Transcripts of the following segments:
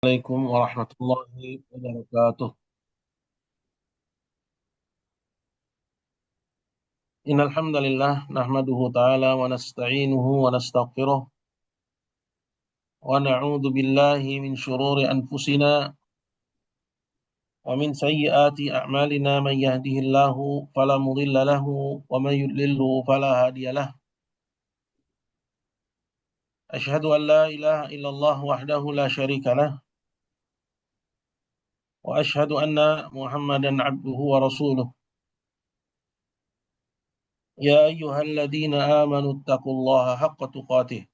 Assalamualaikum warahmatullahi wabarakatuh. Innal hamdalillah nahmaduhu ta'ala wa nasta'inuhu wa nastaghfiruh wa na'udzu billahi min shururi anfusina wa min sayyiati a'malina man yahdihillahu fala mudilla lahu wa man yudlilhu fala hadiya lahu. Asyhadu an la ilaha illallah wahdahu la syarika lah wa asyhadu anna Muhammadan abduhu wa rasuluh. Ya ayyuhalladzina amanu taqullaha haqqa tuqatih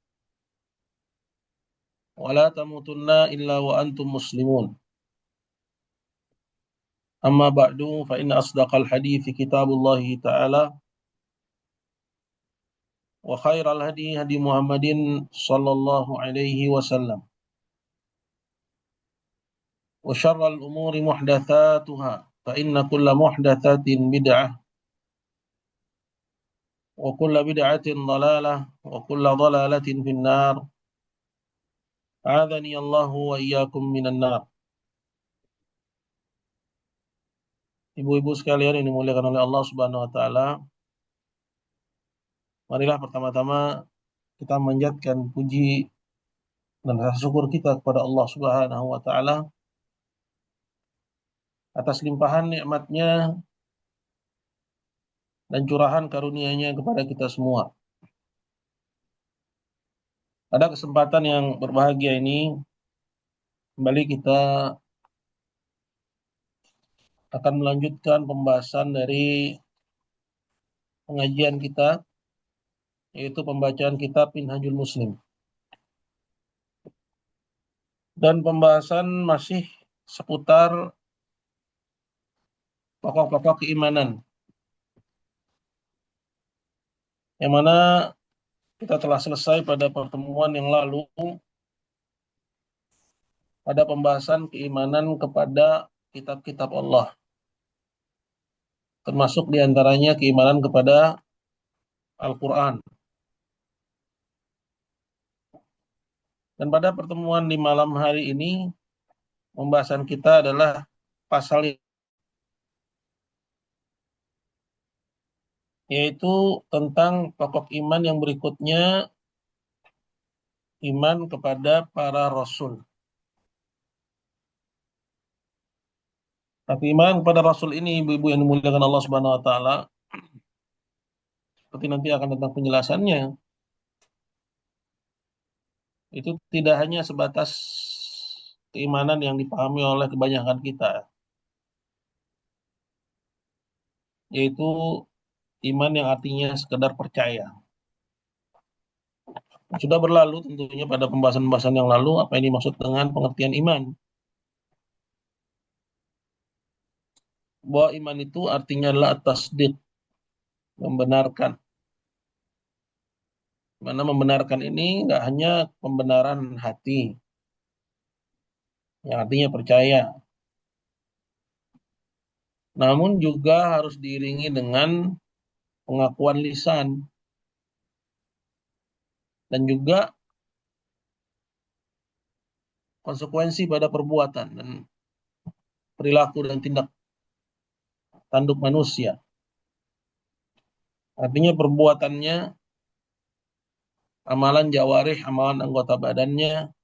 wa la tamutunna illa wa antum muslimun. أما بعد فإن أصدق الحديث كتاب الله تعالى وخير الهدي هدي محمد صلى الله عليه وسلم وشر الأمور محدثاتها فإن كل محدثات بدعة وكل بدعة ضلالة وكل ضلالة في النار أعاذني الله وإياكم من النار. Ibu-ibu sekalian yang dimuliakan oleh Allah Subhanahu wa taala, marilah pertama-tama kita menjadikan puji dan rasa syukur kita kepada Allah Subhanahu wa taala atas limpahan nikmatnya dan curahan karunia-Nya kepada kita semua. Pada kesempatan yang berbahagia ini, kembali kita akan melanjutkan pembahasan dari pengajian kita, yaitu pembacaan kitab Minhajul Muslim. Dan pembahasan masih seputar pokok-pokok keimanan, yang mana kita telah selesai pada pertemuan yang lalu pada pembahasan keimanan kepada kitab-kitab Allah, termasuk diantaranya keimanan kepada Al-Quran. Dan pada pertemuan di malam hari ini, pembahasan kita adalah pasal yaitu tentang pokok iman yang berikutnya, iman kepada para rasul. Tapi iman kepada rasul ini, ibu-ibu yang dimuliakan Allah Subhanahu wa taala, seperti nanti akan datang penjelasannya, itu tidak hanya sebatas keimanan yang dipahami oleh kebanyakan kita, yaitu iman yang artinya sekedar percaya. Sudah berlalu tentunya pada pembahasan-pembahasan yang lalu apa yang dimaksud dengan pengertian iman. Bahwa iman itu artinya adalah tasdik, membenarkan. Mana membenarkan ini nggak hanya pembenaran hati, yang artinya percaya, namun juga harus diiringi dengan pengakuan lisan dan juga konsekuensi pada perbuatan dan perilaku dan tindak tanduk manusia. Artinya perbuatannya, amalan jawarih, amalan anggota badannya,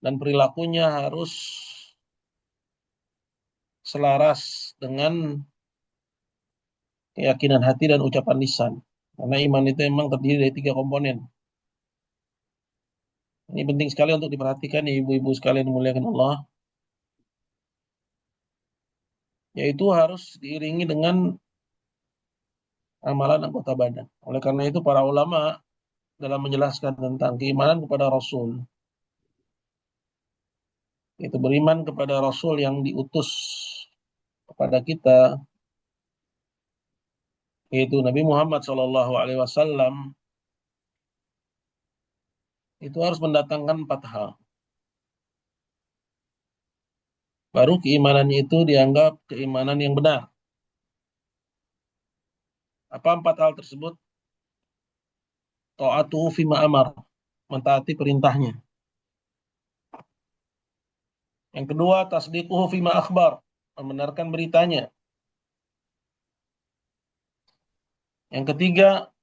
dan perilakunya harus selaras dengan keyakinan hati dan ucapan lisan. Karena iman itu memang terdiri dari 3 komponen. Ini penting sekali untuk diperhatikan ya ibu-ibu sekalian dimuliakan Allah. Yaitu harus diiringi dengan amalan anggota badan. Oleh karena itu para ulama dalam menjelaskan tentang keimanan kepada Rasul, itu beriman kepada Rasul yang diutus kepada kita, yaitu Nabi Muhammad SAW, itu harus mendatangkan 4 hal. Baru keimanannya itu dianggap keimanan yang benar. Apa 4 hal tersebut? Ta'atuhu fima amar, mentaati perintahnya. Yang kedua, tasdiquhu fima akhbar, membenarkan beritanya. Yang ketiga,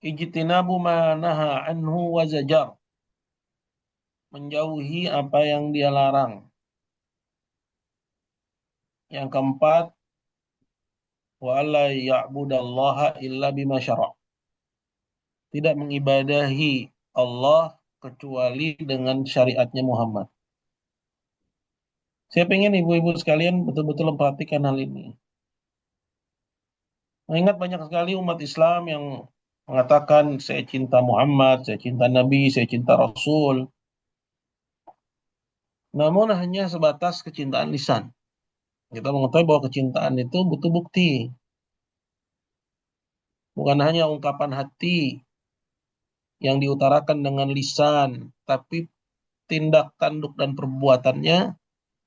ijtinabu ma naha anhu wa zajar, menjauhi apa yang dia larang. Yang keempat, wa alla ya'budallaha illa bima syara', tidak mengibadahi Allah kecuali dengan syariatnya Muhammad. Saya pengen ibu-ibu sekalian betul-betul memperhatikan hal ini. Mengingat banyak sekali umat Islam yang mengatakan saya cinta Muhammad, saya cinta Nabi, saya cinta Rasul. Namun hanya sebatas kecintaan lisan. Kita mengetahui bahwa kecintaan itu butuh bukti. Bukan hanya ungkapan hati yang diutarakan dengan lisan, tapi tindak tanduk dan perbuatannya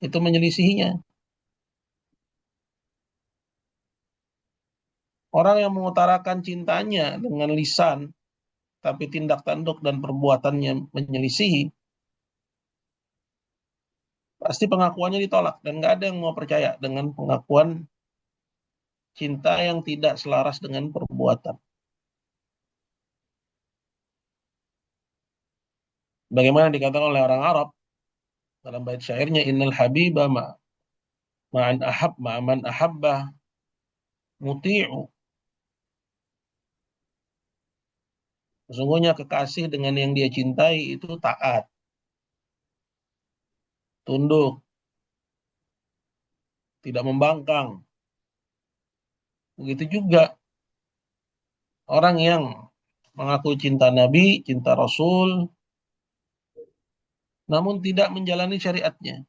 itu menyelisihinya. Orang yang mengutarakan cintanya dengan lisan, tapi tindak tanduk dan perbuatannya menyelisihi, pasti pengakuannya ditolak. Dan nggak ada yang mau percaya dengan pengakuan cinta yang tidak selaras dengan perbuatan. Bagaimana dikatakan oleh orang Arab dalam bait syairnya, innal habiba ma'man ahabbah muti'u. Sesungguhnya kekasih dengan yang dia cintai itu taat, tunduk, tidak membangkang. Begitu juga orang yang mengaku cinta Nabi, cinta Rasul, namun tidak menjalani syariatnya.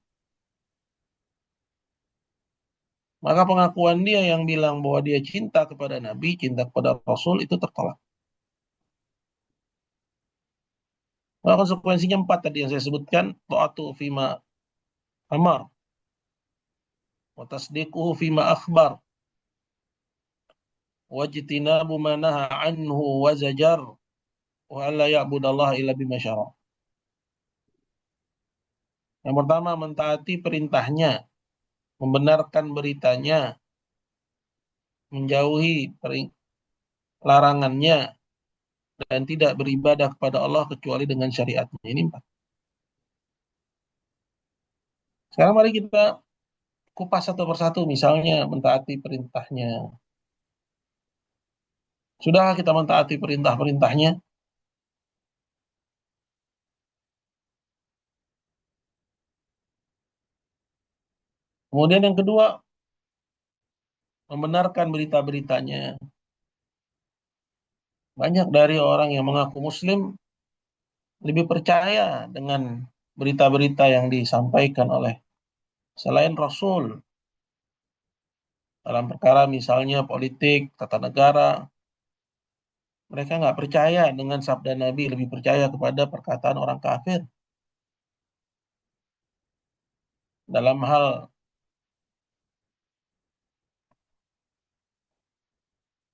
Maka pengakuan dia yang bilang bahwa dia cinta kepada Nabi, cinta kepada Rasul itu tertolak. Maka konsekuensinya empat tadi yang saya sebutkan, ta'atu fima amar, wa tasdiquhu fima akhbar, wajtinabu ma naha anhu wa zajar, wa alla ya'budallaha illa bima syara'. Yang pertama, mentaati perintahnya, membenarkan beritanya, menjauhi larangannya, dan tidak beribadah kepada Allah kecuali dengan syariatnya. Ini empat. Sekarang mari kita kupas satu persatu, misalnya mentaati perintahnya. Sudah kita mentaati perintah-perintahnya? Kemudian yang kedua, membenarkan berita-beritanya. Banyak dari orang yang mengaku Muslim lebih percaya dengan berita-berita yang disampaikan oleh selain Rasul dalam perkara misalnya politik, tata negara. Mereka nggak percaya dengan sabda Nabi, lebih percaya kepada perkataan orang kafir. Dalam hal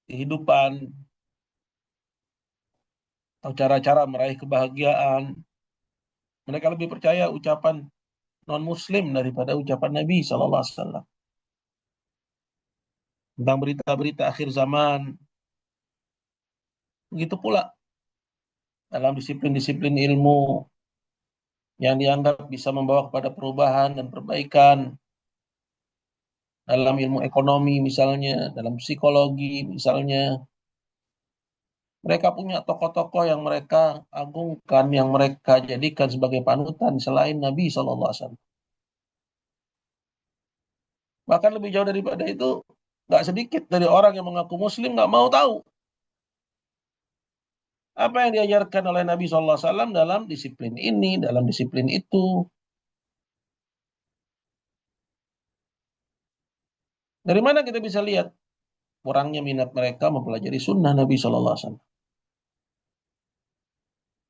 kehidupan atau cara-cara meraih kebahagiaan, mereka lebih percaya ucapan non-Muslim daripada ucapan Nabi SAW. Tentang berita-berita akhir zaman. Begitu pula dalam disiplin-disiplin ilmu yang dianggap bisa membawa kepada perubahan dan perbaikan, dalam ilmu ekonomi misalnya, dalam psikologi misalnya. Mereka punya tokoh-tokoh yang mereka agungkan, yang mereka jadikan sebagai panutan selain Nabi SAW. Bahkan lebih jauh daripada itu, nggak sedikit dari orang yang mengaku Muslim nggak mau tahu apa yang diajarkan oleh Nabi SAW dalam disiplin ini, dalam disiplin itu. Dari mana kita bisa lihat kurangnya minat mereka mempelajari sunnah Nabi SAW?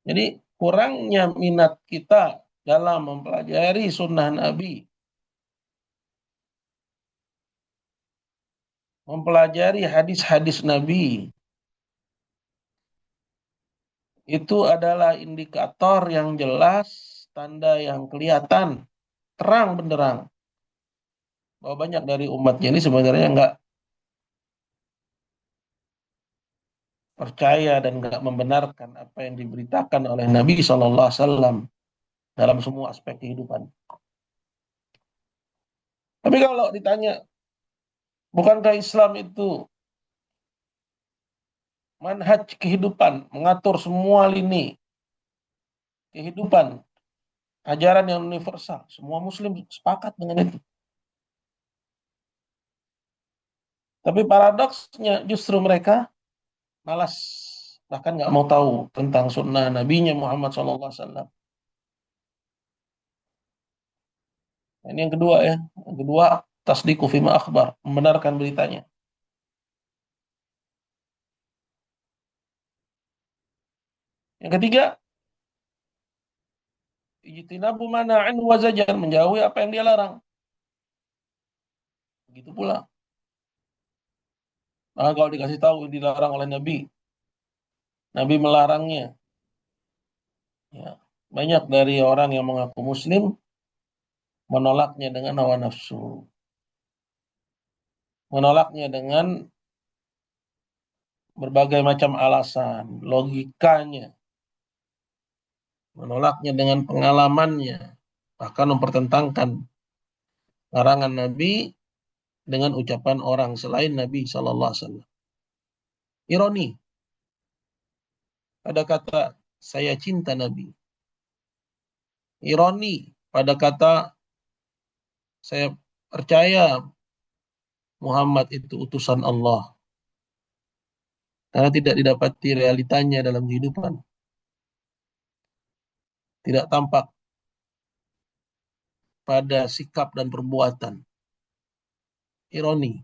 Jadi kurangnya minat kita dalam mempelajari sunnah Nabi, mempelajari hadis-hadis Nabi, itu adalah indikator yang jelas, tanda yang kelihatan, terang benderang, bahwa banyak dari umatnya ini sebenarnya nggak percaya dan nggak membenarkan apa yang diberitakan oleh Nabi Shallallahu Alaihi Wasallam dalam semua aspek kehidupan. Tapi kalau ditanya, bukankah Islam itu manhaj kehidupan, mengatur semua lini kehidupan, ajaran yang universal, semua Muslim sepakat dengan itu. Tapi paradoksnya justru mereka malas, bahkan nggak mau tahu tentang sunnah Nabi-Nya Muhammad SAW. Ini yang kedua ya. Yang kedua, tasdiqu fima akhbar, membenarkan beritanya. Yang ketiga, ijtinabu mana'an wa zajar, menjauhi apa yang dia larang. Begitu pula. Nah, kalau dikasih tahu dilarang oleh Nabi, Nabi melarangnya. Ya. Banyak dari orang yang mengaku Muslim menolaknya dengan hawa nafsu, menolaknya dengan berbagai macam alasan, logikanya, menolaknya dengan pengalamannya, bahkan mempertentangkan larangan Nabi dengan ucapan orang selain Nabi Shallallahu Alaihi Wasallam. Ironi pada kata saya cinta Nabi, ironi pada kata saya percaya Muhammad itu utusan Allah, karena tidak didapati realitanya dalam kehidupan, tidak tampak pada sikap dan perbuatan. Ironi.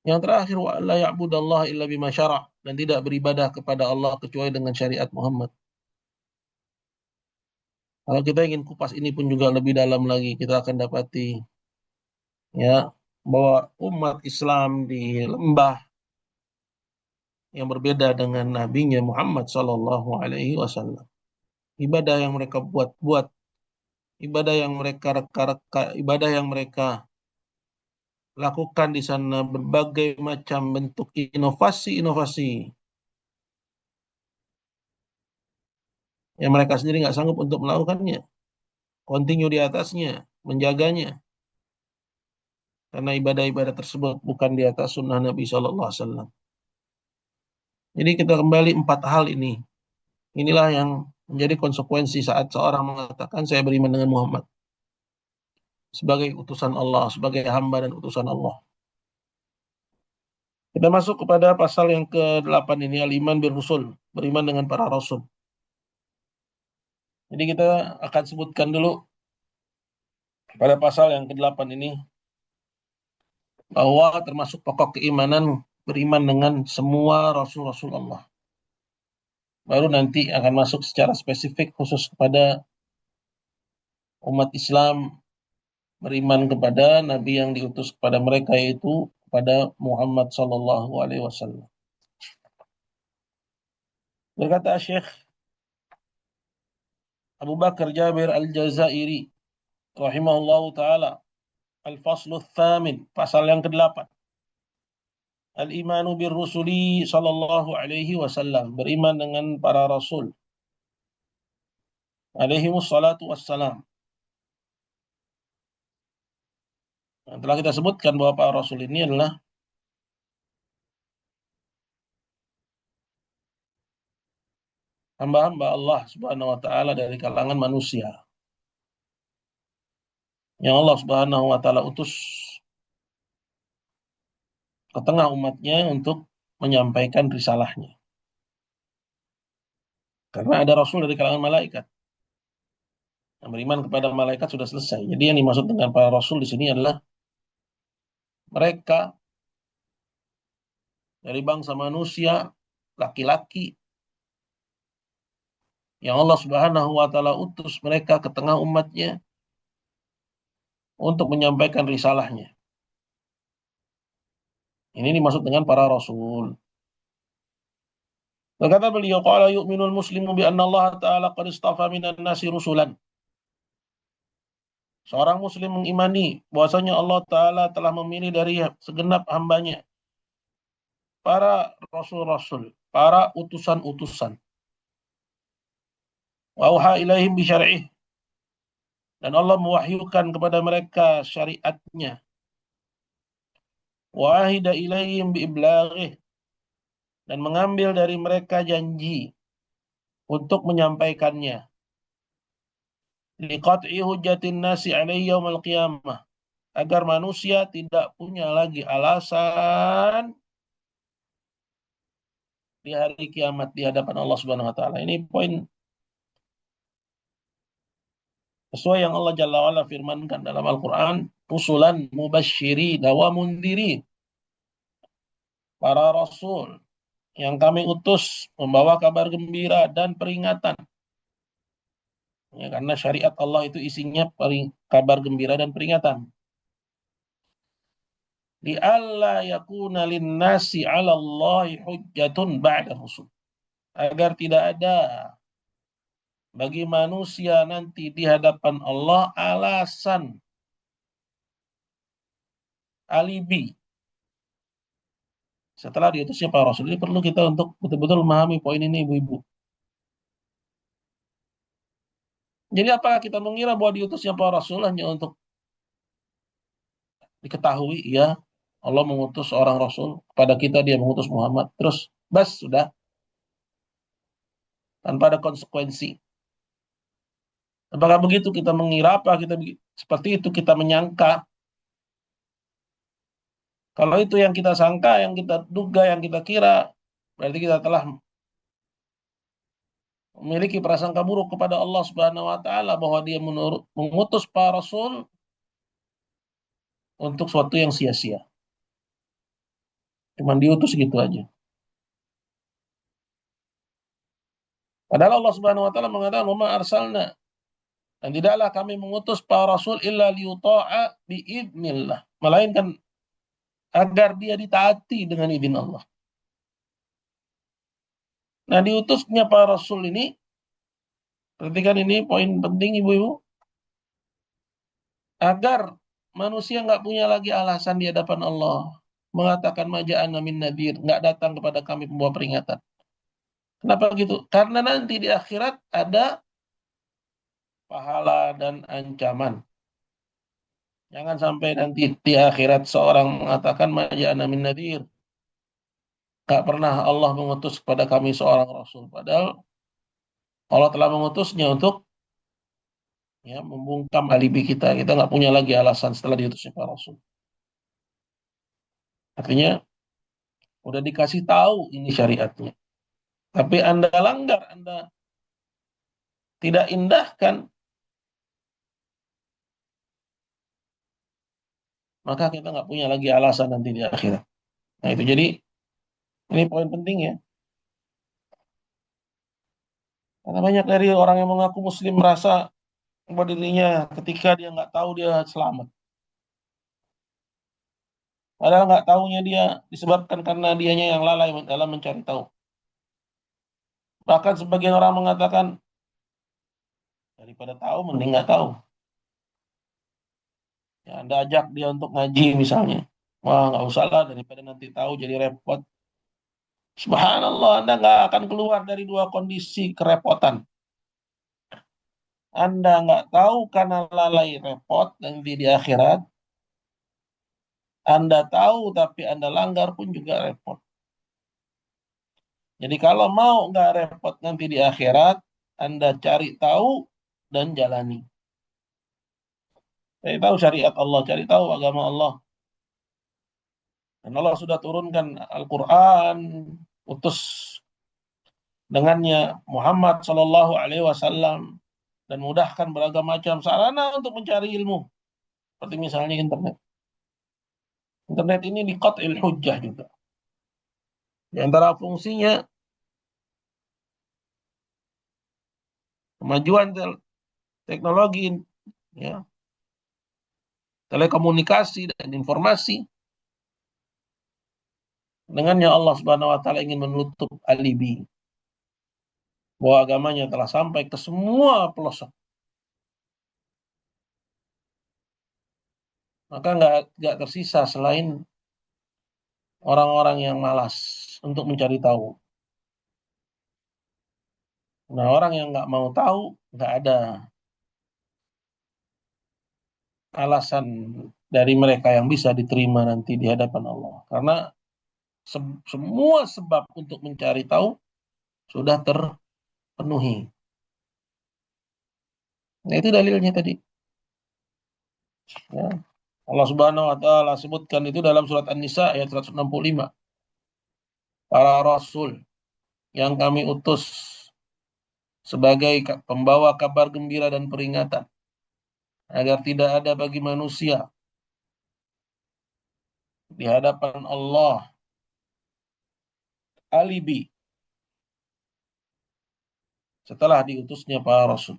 Yang terakhir, wa alla ya'budallaha illa bima syara', dan tidak beribadah kepada Allah kecuali dengan syariat Muhammad. Kalau kita ingin kupas ini pun juga lebih dalam lagi, kita akan dapati ya bahwa umat Islam di lembah yang berbeda dengan nabinya Muhammad Sallallahu Alaihi Wasallam. Ibadah yang mereka buat-buat, ibadah yang mereka reka-reka, ibadah yang mereka lakukan di sana, berbagai macam bentuk inovasi-inovasi yang mereka sendiri nggak sanggup untuk melakukannya, continue di atasnya, menjaganya, karena ibadah-ibadah tersebut bukan di atas sunnah Nabi Sallallahu Alaihi Wasallam. Jadi kita kembali 4 hal ini. Inilah yang menjadi konsekuensi saat seorang mengatakan saya beriman dengan Muhammad sebagai utusan Allah, sebagai hamba dan utusan Allah. Kita masuk kepada pasal yang ke-8 ini, al-iman bir rusul, beriman dengan para rasul. Jadi kita akan sebutkan dulu pada pasal yang ke-8 ini bahwa termasuk pokok keimanan beriman dengan semua rasul-rasul Allah. Baru nanti akan masuk secara spesifik khusus kepada umat Islam beriman kepada Nabi yang diutus kepada mereka, yaitu kepada Muhammad Sallallahu Alaihi Wasallam. Berkata Syekh Abu Bakar Jabir Al-Jazairi rahimahullah taala, Al-Faslu Tsamin, pasal yang ke-8. Al-imanu bir rusuli sallallahu alaihi wasallam, beriman dengan para rasul alaihi wassalatu wassalam. Nah, telah kita sebutkan bahwa para rasul ini adalah hamba-hamba Allah Subhanahu wa taala dari kalangan manusia yang Allah Subhanahu wa taala utus ke tengah umatnya untuk menyampaikan risalahnya. Karena ada rasul dari kalangan malaikat. Yang beriman kepada malaikat sudah selesai. Jadi yang dimaksud dengan para rasul di sini adalah mereka dari bangsa manusia, laki-laki, yang Allah Subhanahu wa taala utus mereka ke tengah umatnya untuk menyampaikan risalahnya. Ini dimaksud dengan para rasul. Berkata beliau, qala yu'minul muslimu bi anna Allah Ta'ala qad istafa minan nasi rusulan. Seorang muslim mengimani bahwasanya Allah Ta'ala telah memilih dari segenap hambanya para rasul-rasul, para utusan-utusan. Wa auha ilaihim bi syar'ih, dan Allah mewahyukan kepada mereka syariatnya. Wa ahida ilaihim bi iblaghih, dan mengambil dari mereka janji untuk menyampaikannya. Liqat'i hujjatin nasi alaihi yaumil qiyamah, agar manusia tidak punya lagi alasan di hari kiamat di hadapan Allah Subhanahu wa taala. Ini poin sesuai yang Allah Jalla wa'ala firmankan dalam Al-Quran, rusulan mubasysyirin wa mundhirin, para rasul yang kami utus membawa kabar gembira dan peringatan. Ya, karena syariat Allah itu isinya kabar gembira dan peringatan. Li alla yakuna linnasi 'ala Allahi hujjatun ba'da rusul. Agar tidak ada bagi manusia nanti di hadapan Allah alasan, alibi setelah diutusnya para rasul. Ini perlu kita untuk betul-betul memahami poin ini, ibu-ibu. Jadi apakah kita mengira bahwa diutusnya para rasul hanya untuk diketahui, ya Allah mengutus seorang rasul kepada kita, dia mengutus Muhammad, terus bas sudah, tanpa ada konsekuensi? Apakah begitu kita mengira? Apa kita seperti itu kita menyangka? Kalau itu yang kita sangka, yang kita duga, yang kita kira, berarti kita telah memiliki prasangka buruk kepada Allah Subhanahu wa taala bahwa dia mengutus para rasul untuk suatu yang sia-sia. Cuman diutus gitu aja. Padahal Allah Subhanahu wa taala mengatakan, "Wa ma arsalna", dan tidaklah kami mengutus para rasul illa liyuta'a biidznillah, melainkan agar dia ditaati dengan izin Allah. Nah, diutusnya para rasul ini, perhatikan ini poin penting, ibu-ibu, agar manusia nggak punya lagi alasan di hadapan Allah mengatakan maja'ana min nadir, nggak datang kepada kami pembawa peringatan. Kenapa gitu? Karena nanti di akhirat ada pahala dan ancaman. Jangan sampai nanti di akhirat seorang mengatakan maja'ana min nadir, nggak pernah Allah mengutus kepada kami seorang rasul. Padahal Allah telah mengutusnya untuk, ya, membungkam alibi kita. Kita nggak punya lagi alasan setelah diutusnya para rasul. Artinya udah dikasih tahu ini syariatnya, tapi Anda langgar, Anda tidak indahkan, maka kita nggak punya lagi alasan nanti di akhirat. Nah itu, jadi ini poin penting ya. Karena banyak dari orang yang mengaku muslim merasa bahwa dirinya ketika dia nggak tahu dia selamat. Padahal nggak tahunya dia disebabkan karena dianya yang lalai dalam mencari tahu. Bahkan sebagian orang mengatakan, daripada tahu mending nggak tahu. Ya, Anda ajak dia untuk ngaji misalnya. Wah, nggak usah lah, daripada nanti tahu jadi repot. Subhanallah, Anda nggak akan keluar dari dua kondisi kerepotan. Anda nggak tahu karena lalai repot nanti di akhirat. Anda tahu tapi Anda langgar pun juga repot. Jadi kalau mau nggak repot nanti di akhirat, Anda cari tahu dan jalani. Cari tahu syariat Allah, cari tahu agama Allah. Dan Allah sudah turunkan Al-Quran, utus dengannya Muhammad Sallallahu Alaihi Wasallam, dan mudahkan beragam macam sarana untuk mencari ilmu. Seperti misalnya internet. Internet ini liqat'il hujjah juga. Di antara fungsinya, kemajuan teknologi, ya, telekomunikasi dan informasi, dengannya Allah Subhanahu wa taala ingin menutup alibi. bahwa agamanya telah sampai ke semua pelosok, maka nggak tersisa selain orang-orang yang malas untuk mencari tahu. Nah, orang yang nggak mau tahu, nggak ada alasan dari mereka yang bisa diterima nanti di hadapan Allah. Karena semua sebab untuk mencari tahu sudah terpenuhi. Nah, itu dalilnya tadi. Ya. Allah Subhanahu wa taala sebutkan itu dalam surat An-Nisa ayat 165. Para rasul yang kami utus sebagai pembawa kabar gembira dan peringatan agar tidak ada bagi manusia di hadapan Allah alibi setelah diutusnya para rasul.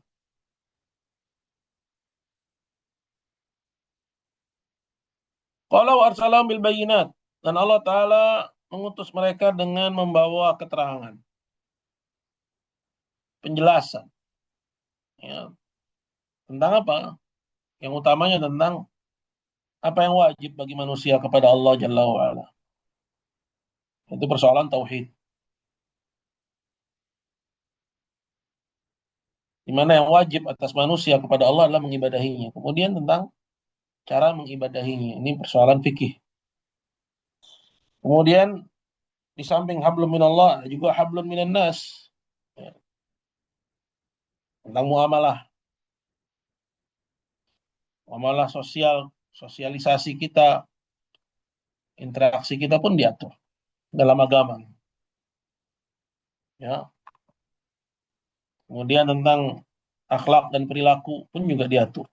Qala wa arsalam bil bayinat, dan Allah taala mengutus mereka dengan membawa keterangan, penjelasan, ya, tentang apa? Yang utamanya tentang apa yang wajib bagi manusia kepada Allah Jalla wa ala. Itu persoalan tauhid. Di mana yang wajib atas manusia kepada Allah adalah mengibadahinya. Kemudian tentang cara mengibadahinya. Ini persoalan fikih. Kemudian di samping hablum minallah juga hablum minan nas. Ya, tentang muamalah, muamalah sosial, sosialisasi kita, interaksi kita pun diatur dalam agama. Ya. Kemudian tentang akhlak dan perilaku pun juga diatur.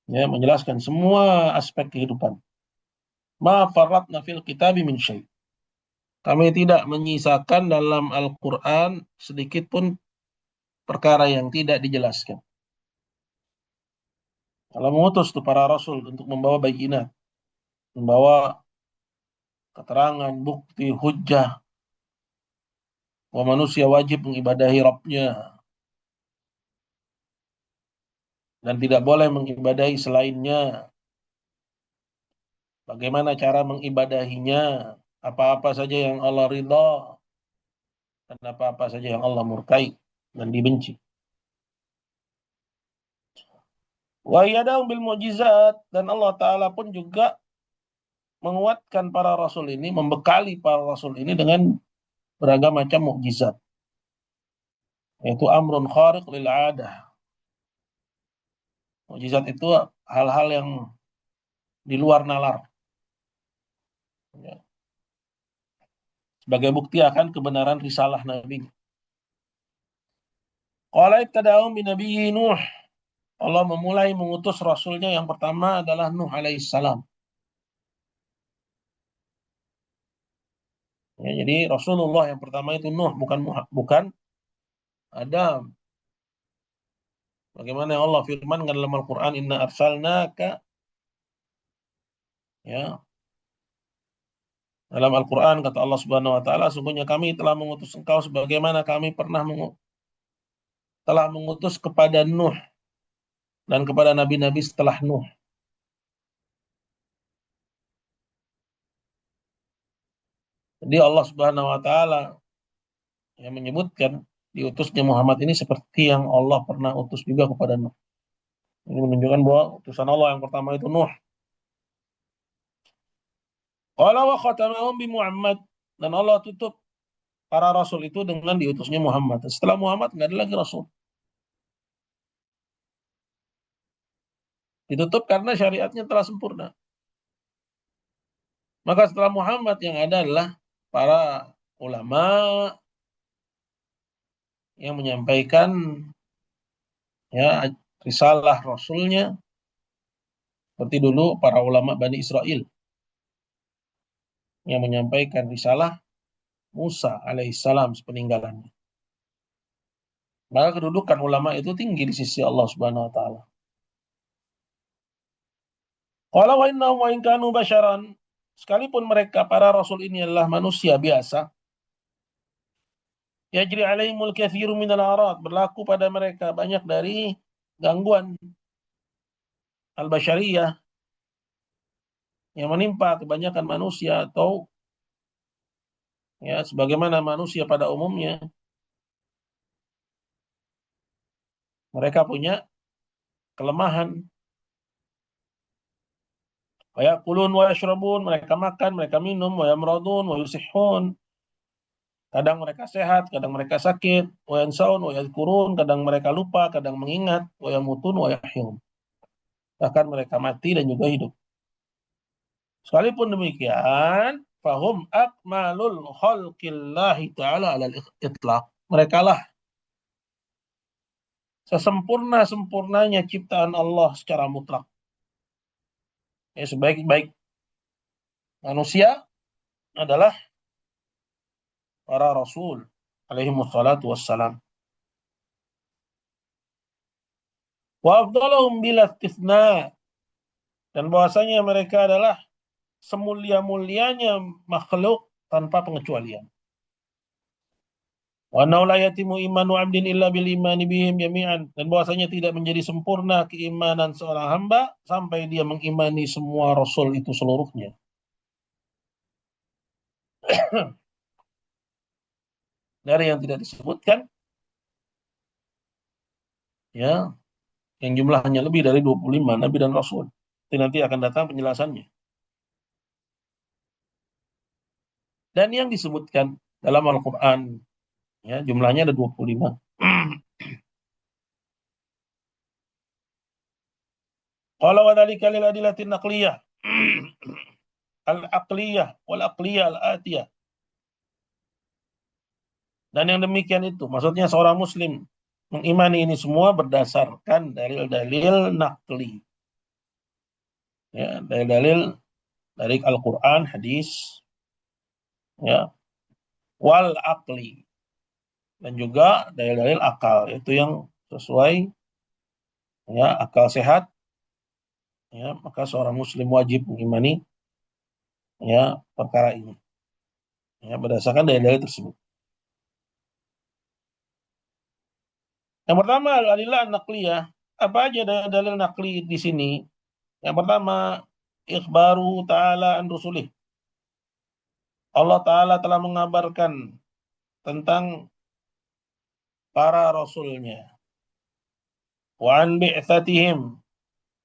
Ya, menjelaskan semua aspek kehidupan. Ma farratna fil kitabi min syai'. Kami tidak menyisakan dalam Al-Quran sedikit pun perkara yang tidak dijelaskan. Kalau mengutus tuh para rasul untuk membawa bayinat, membawa keterangan, bukti, hujjah, bahwa manusia wajib mengibadahi Rabbnya dan tidak boleh mengibadahi selainnya. Bagaimana cara mengibadahinya? Apa-apa saja yang Allah ridha dan apa-apa saja yang Allah murkai dan dibenci. Wa yadahum bil mu'jizat, dan Allah Ta'ala pun juga menguatkan para rasul ini, membekali para rasul ini dengan beragam macam mukjizat. Yaitu amrun khariq lil adah. Mukjizat itu hal-hal yang di luar nalar. Ya. Sebagai bukti akan kebenaran risalah Nabi. Qala ibtada'um bi nabiyyi Nuh. Allah memulai mengutus rasulnya yang pertama adalah Nuh alaihissalam. Ya, jadi Rasulullah yang pertama itu Nuh, bukan Adam. Bagaimana yang Allah firmankan dalam Al-Quran, Inna arsalnaka, ya, dalam Al-Quran kata Allah Subhanahu wa taala, sungguhnya kami telah mengutus engkau sebagaimana kami pernah telah mengutus kepada Nuh dan kepada nabi-nabi setelah Nuh. Jadi Allah Subhanahu wa taala yang menyebutkan diutusnya Muhammad ini seperti yang Allah pernah utus juga kepada Nuh. Ini menunjukkan bahwa utusan Allah yang pertama itu Nuh. Qala wa khatamahum bi Muhammad, dan Allah tutup para rasul itu dengan diutusnya Muhammad. Setelah Muhammad nggak ada lagi rasul. Ditutup karena syariatnya telah sempurna. Maka setelah Muhammad yang ada adalah para ulama yang menyampaikan, ya, risalah rasulnya, seperti dulu para ulama Bani Israel yang menyampaikan risalah Musa alaihissalam sepeninggalannya. Maka kedudukan ulama itu tinggi di sisi Allah Subhanahu wa taala. Qala wa innahum wa in kanu basyaran, sekalipun mereka para rasul ini adalah manusia biasa, Yajri alaihimul katsiru minal arad, berlaku pada mereka banyak dari gangguan al-basyariyah yang menimpa kebanyakan manusia, atau ya sebagaimana manusia pada umumnya mereka punya kelemahan. Wa yaqulun wa yashrabun, mereka makan, mereka minum, wa yamradun wa yusihhun, kadang mereka sehat, kadang mereka sakit, wa yansaun wa yadhkurun, kadang mereka lupa, kadang mengingat, wa yamutun wa yahyun, bahkan mereka mati dan juga hidup. Sekalipun demikian, fahum akmalul khalqillahi ta'ala alal itlaq. Mereka lah sesempurna-sempurnanya ciptaan Allah secara mutlak. Ya, sebaik-baik manusia adalah para rasul alaihi wassalatu wassalam. Wa afdalahum bila istithna, dan bahwasanya mereka adalah semulia-mulianya makhluk tanpa pengecualian. Wa annahu la yatimu imanu 'abdin illa bil imani bihim jami'an, dan bahwasanya tidak menjadi sempurna keimanan seorang hamba sampai dia mengimani semua rasul itu seluruhnya. Dari yang tidak disebutkan, ya, yang jumlahnya lebih dari 25 nabi dan rasul. Itu nanti akan datang penjelasannya. Dan yang disebutkan dalam Al-Qur'an, ya, jumlahnya ada 25. Qala wa dzalika lil adillati naqliyah al-aqliyah wal aqliyah al-atiyah. Dan yang demikian itu maksudnya seorang muslim mengimani ini semua berdasarkan dalil-dalil nakli, ya, dalil-dalil dari Al-Qur'an, hadis, ya, wal aqli, dan juga dalil-dalil akal, itu yang sesuai, ya, akal sehat, ya, maka seorang muslim wajib mengimani, ya, perkara ini, ya, berdasarkan dalil-dalil tersebut. Yang pertama adalah nakliyah. Apa aja dalil nakli di sini? Yang pertama, ikhbaru ta'ala an rusulih. Allah Ta'ala telah mengabarkan tentang para rasulnya. Wa an bi'tsatihim,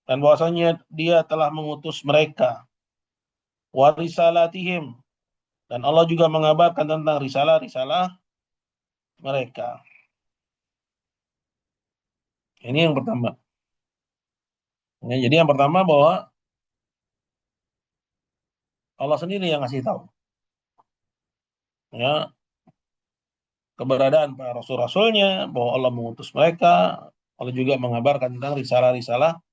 dan bahwasanya dia telah mengutus mereka. Wa risalatihim, dan Allah juga mengabarkan tentang risalah-risalah mereka. Ini yang pertama. Ya, jadi yang pertama bahwa Allah sendiri yang ngasih tahu, ya, keberadaan para rasul-rasulnya, bahwa Allah mengutus mereka. Allah juga mengabarkan tentang risalah-risalah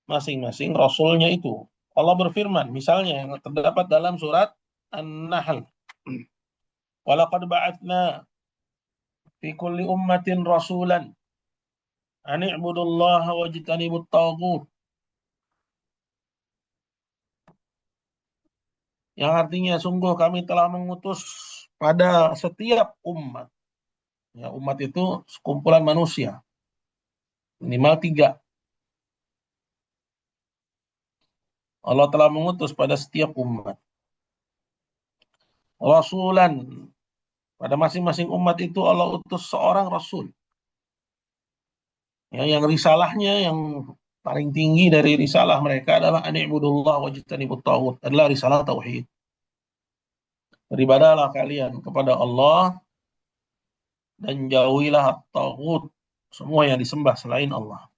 masing-masing rasulnya itu. Allah berfirman, misalnya yang terdapat dalam surat An-Nahl, walaqad ba'atsna fi kulli ummatin rasulan an i'budullaha wajtanibut taghut, yang artinya sungguh kami telah mengutus pada setiap umat. Ya, umat itu sekumpulan manusia, minimal 3. Allah telah mengutus pada setiap umat rasulan, pada masing-masing umat itu Allah utus seorang rasul, ya, yang risalahnya yang paling tinggi dari risalah mereka adalah ani'budullah wajtanibut taghut, adalah risalah tauhid. Beribadahlah kalian kepada Allah dan jauhilah taghut, semua yang disembah selain Allah.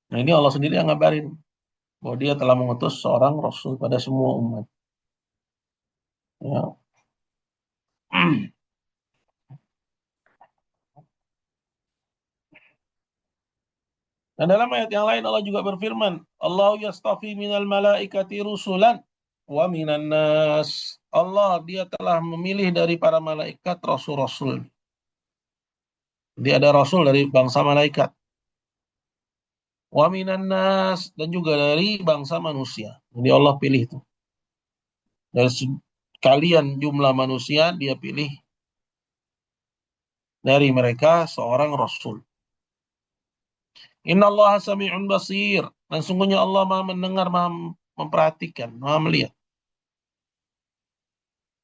Nah, ini Allah sendiri yang ngabarin bahwa dia telah mengutus seorang rasul pada semua umat. Ya. Dan dalam ayat yang lain Allah juga berfirman, Allah yastafi minal malaikati rusulan wa minan nas. Allah, dia telah memilih dari para malaikat rasul-rasul. Dia ada rasul dari bangsa malaikat. Wa minan nas, dan juga dari bangsa manusia. Jadi Allah pilih itu. Dari kalian jumlah manusia, dia pilih dari mereka seorang rasul. Inna Allah sami'un basir. Dan sungguhnya Allah maha mendengar, maha memperhatikan, maha melihat.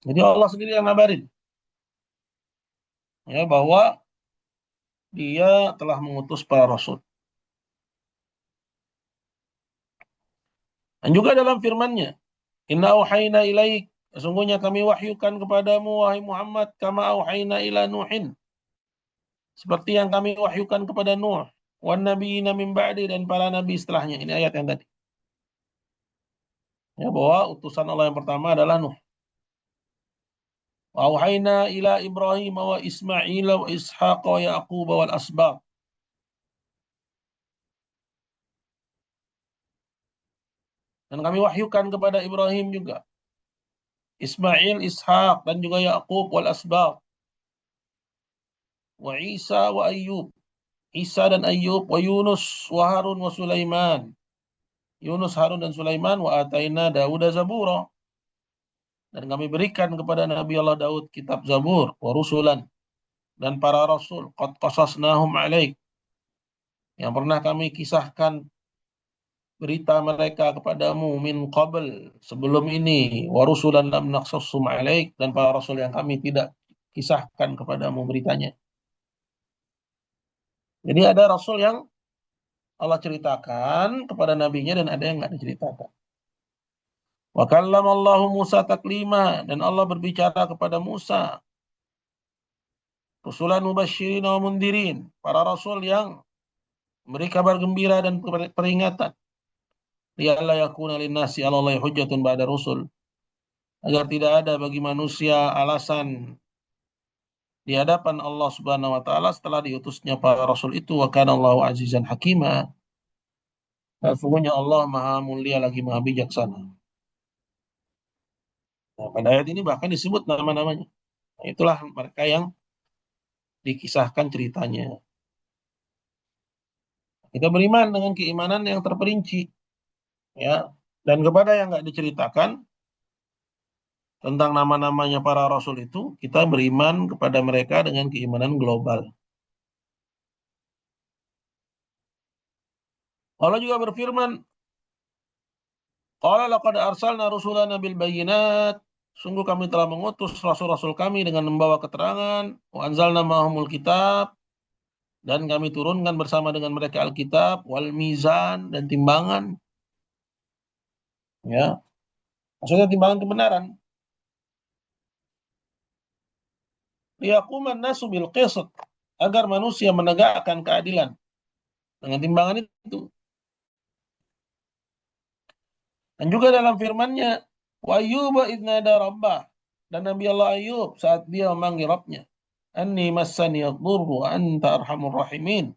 Jadi Allah sendiri yang ngabarin ya bahwa dia telah mengutus para rasul. Dan juga dalam firman-Nya, Inna auhayna ilaik, sesungguhnya kami wahyukan kepadamu wahai Muhammad, kama auhayna ila Nuhin, seperti yang kami wahyukan kepada Nuh, wan nabiyina min ba'di, dan para nabi setelahnya. Ini ayat yang tadi. Ya, bahwa utusan Allah yang pertama adalah Nuh. Wa auhayna ila Ibrahim wa Ismail wa Ishaq wa Yaqub wal asbaq. Dan kami wahyukan kepada Ibrahim juga, Ismail, Ishaq, dan juga Yaqub wal asbaq, wa Isa wa Ayyub, Isa dan Ayyub, wa Yunus wa Harun wa Sulaiman, Yunus, Harun, dan Sulaiman, wa ataina Dawuda Zabura, dan kami berikan kepada Nabi Allah Daud kitab Zabur, wa rusulan, dan para rasul, qad qasasnahum alaik, yang pernah kami kisahkan berita mereka kepadamu min qabl, sebelum ini, wa rusulan lam naqsassum alaik, dan para rasul yang kami tidak kisahkan kepadamu beritanya. Jadi ada rasul yang Allah ceritakan kepada nabinya dan ada yang nggak diceritakan. Wa kallamallahu Musa taklima, dan Allah berbicara kepada Musa, rusulan mubasysyirin wa mundirin, para rasul yang memberi kabar gembira dan peringatan. Liyalla yakuna linnasi 'alallahi hujjatun ba'da rusul, agar tidak ada bagi manusia alasan di hadapan Allah Subhanahu wa taala setelah diutusnya para rasul itu. Wa kana Allahu azizan hakima, dan sesungguhnya Allah Maha Mulia lagi Maha Bijaksana. Nah, pada ayat ini bahkan disebut nama-namanya. Nah, itulah mereka yang dikisahkan ceritanya. Kita beriman dengan keimanan yang terperinci, ya. Dan kepada yang nggak diceritakan tentang nama-namanya para rasul itu, kita beriman kepada mereka dengan keimanan global. Allah juga berfirman, qala laqad arsalna rusulana bil bayyinat, sungguh kami telah mengutus rasul-rasul kami dengan membawa keterangan, wa anzalna ma'ahumul kitab, dan kami turunkan bersama dengan mereka Alkitab, wal mizan, dan timbangan, ya. Maksudnya timbangan kebenaran. Liyaquman nasu bil qist, agar manusia menegakkan keadilan dengan timbangan itu. Dan juga dalam firman-Nya, wa ayyuba idnada rabbah, dan Nabi Allah Ayub saat dia memanggil Rabbnya, anni massani yadhurru wa anta arhamur rahimin,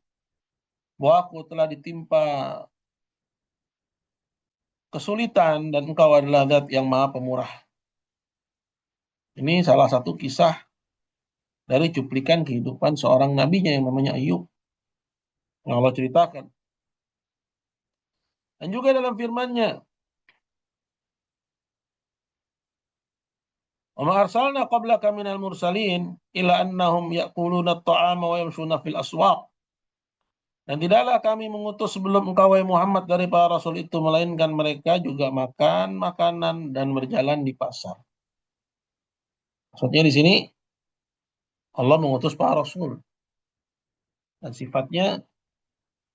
bahwa aku telah ditimpa kesulitan dan engkau adalah zat yang maha pemurah. Ini salah satu kisah dari cuplikan kehidupan seorang nabinya yang namanya Ayub, yang Allah ceritakan. Dan juga dalam firman-Nya, wa ma arsalna qablaka minal mursalin illa annahum ya'kuluna at-ta'ama wa yamshuna fil aswaq, dan tidaklah kami mengutus sebelum engkau wahai Muhammad dari para rasul itu, melainkan mereka juga makan makanan dan berjalan di pasar. Maksudnya di sini Allah mengutus para rasul, dan sifatnya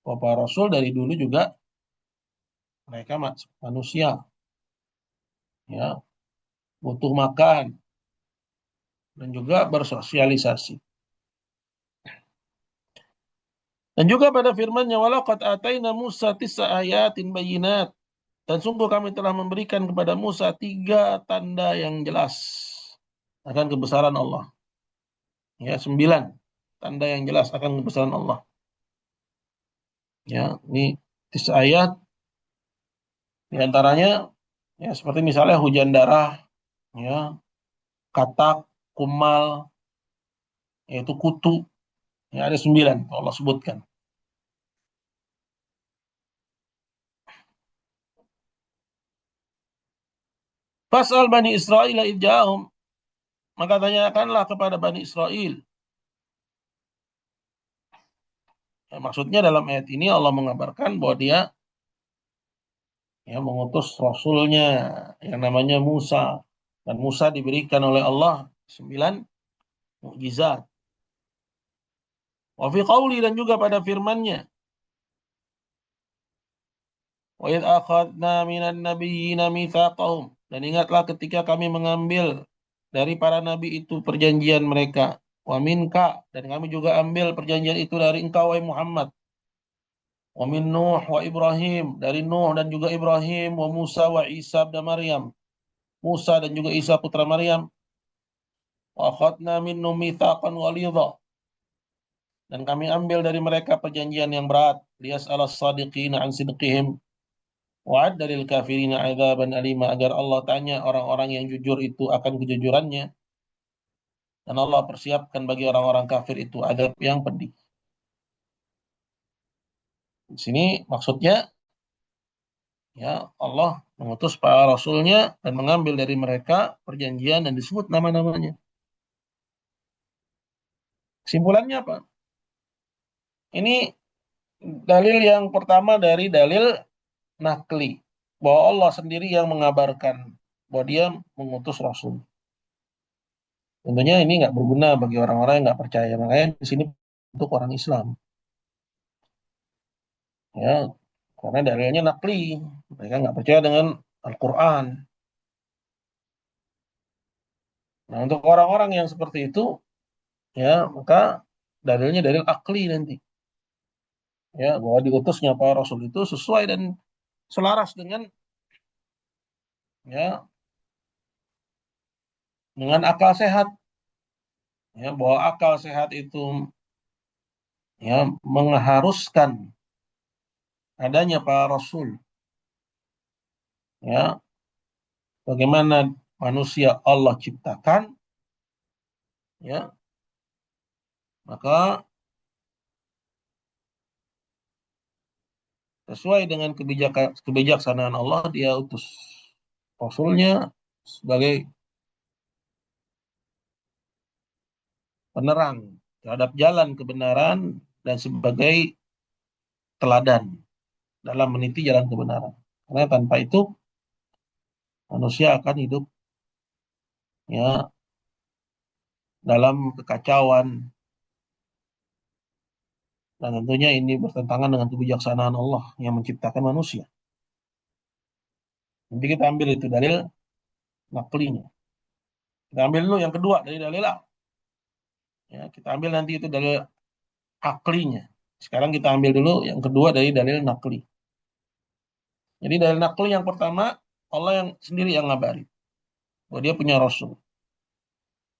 para rasul dari dulu juga mereka manusia, ya, butuh makan dan juga bersosialisasi. Dan juga pada firman-Nya, walaqad ataina Musa tis'a ayatin bayyinat, dan sungguh kami telah memberikan kepada Musa 3 tanda yang jelas akan kebesaran Allah. Ya, 9 tanda yang jelas akan kebesaran Allah. Ya, ini 3 ayat, di antaranya ya seperti misalnya hujan darah, ya, katak, kumal, yaitu kutu. Ya, ada 9 Allah sebutkan. Fas'al Bani Israil idjahum. Maka tanyakanlah kepada Bani Israel. Ya, maksudnya dalam ayat ini Allah mengabarkan bahwa dia ya mengutus Rasulnya yang namanya Musa. Dan Musa diberikan oleh Allah 9 mukjizat. Wa fi qauli, dan juga pada firman-Nya. Wa idh akhadna minan nabiyyina mitsaqahum. Dan ingatlah ketika kami mengambil dari para nabi itu perjanjian mereka. Wa minka, dan kami juga ambil perjanjian itu dari engkau wahai Muhammad. Wa min Nuh wa Ibrahim, dari Nuh dan juga Ibrahim, wa Musa wa Isa dan Maryam. Musa dan juga Isa putra Maryam. Wa akhadna minnum mitsaqan ghalidha. Dan kami ambil dari mereka perjanjian yang berat. Liyas alas sadiqina an sidqihim. Wa'ad dalil kafirina adzaban alima, agar Allah tanya orang-orang yang jujur itu akan kejujurannya, dan Allah persiapkan bagi orang-orang kafir itu azab yang pedih. Di sini maksudnya ya Allah mengutus para rasulnya dan mengambil dari mereka perjanjian dan disebut nama-namanya. Kesimpulannya apa? Ini dalil yang pertama dari dalil nakli, bahwa Allah sendiri yang mengabarkan bahwa dia mengutus rasul. Tentunya ini nggak berguna bagi orang-orang yang nggak percaya. Makanya di sini untuk orang Islam, ya, karena dalilnya nakli, mereka nggak percaya dengan Al-Quran. Nah, untuk orang-orang yang seperti itu, ya, maka dalilnya dalil akli nanti, ya, bahwa diutusnya para Rasul itu sesuai dan selaras ya, dengan akal sehat, ya, bahwa akal sehat itu ya mengharuskan adanya para Rasul, ya, bagaimana manusia Allah ciptakan, ya, maka sesuai dengan kebijaksanaan Allah, dia utus Rasulnya sebagai penerang terhadap jalan kebenaran dan sebagai teladan dalam meniti jalan kebenaran. Karena tanpa itu manusia akan hidup ya dalam kekacauan, dan tentunya ini bertentangan dengan kebijaksanaan Allah yang menciptakan manusia. Nanti kita ambil itu dalil naklinya. Kita ambil dulu yang kedua dari dalil A. Ya, kita ambil nanti itu dalil aklinya. Sekarang kita ambil dulu yang kedua dari dalil nakli. Jadi dalil nakli yang pertama, Allah yang sendiri yang ngabari bahwa dia punya Rasul.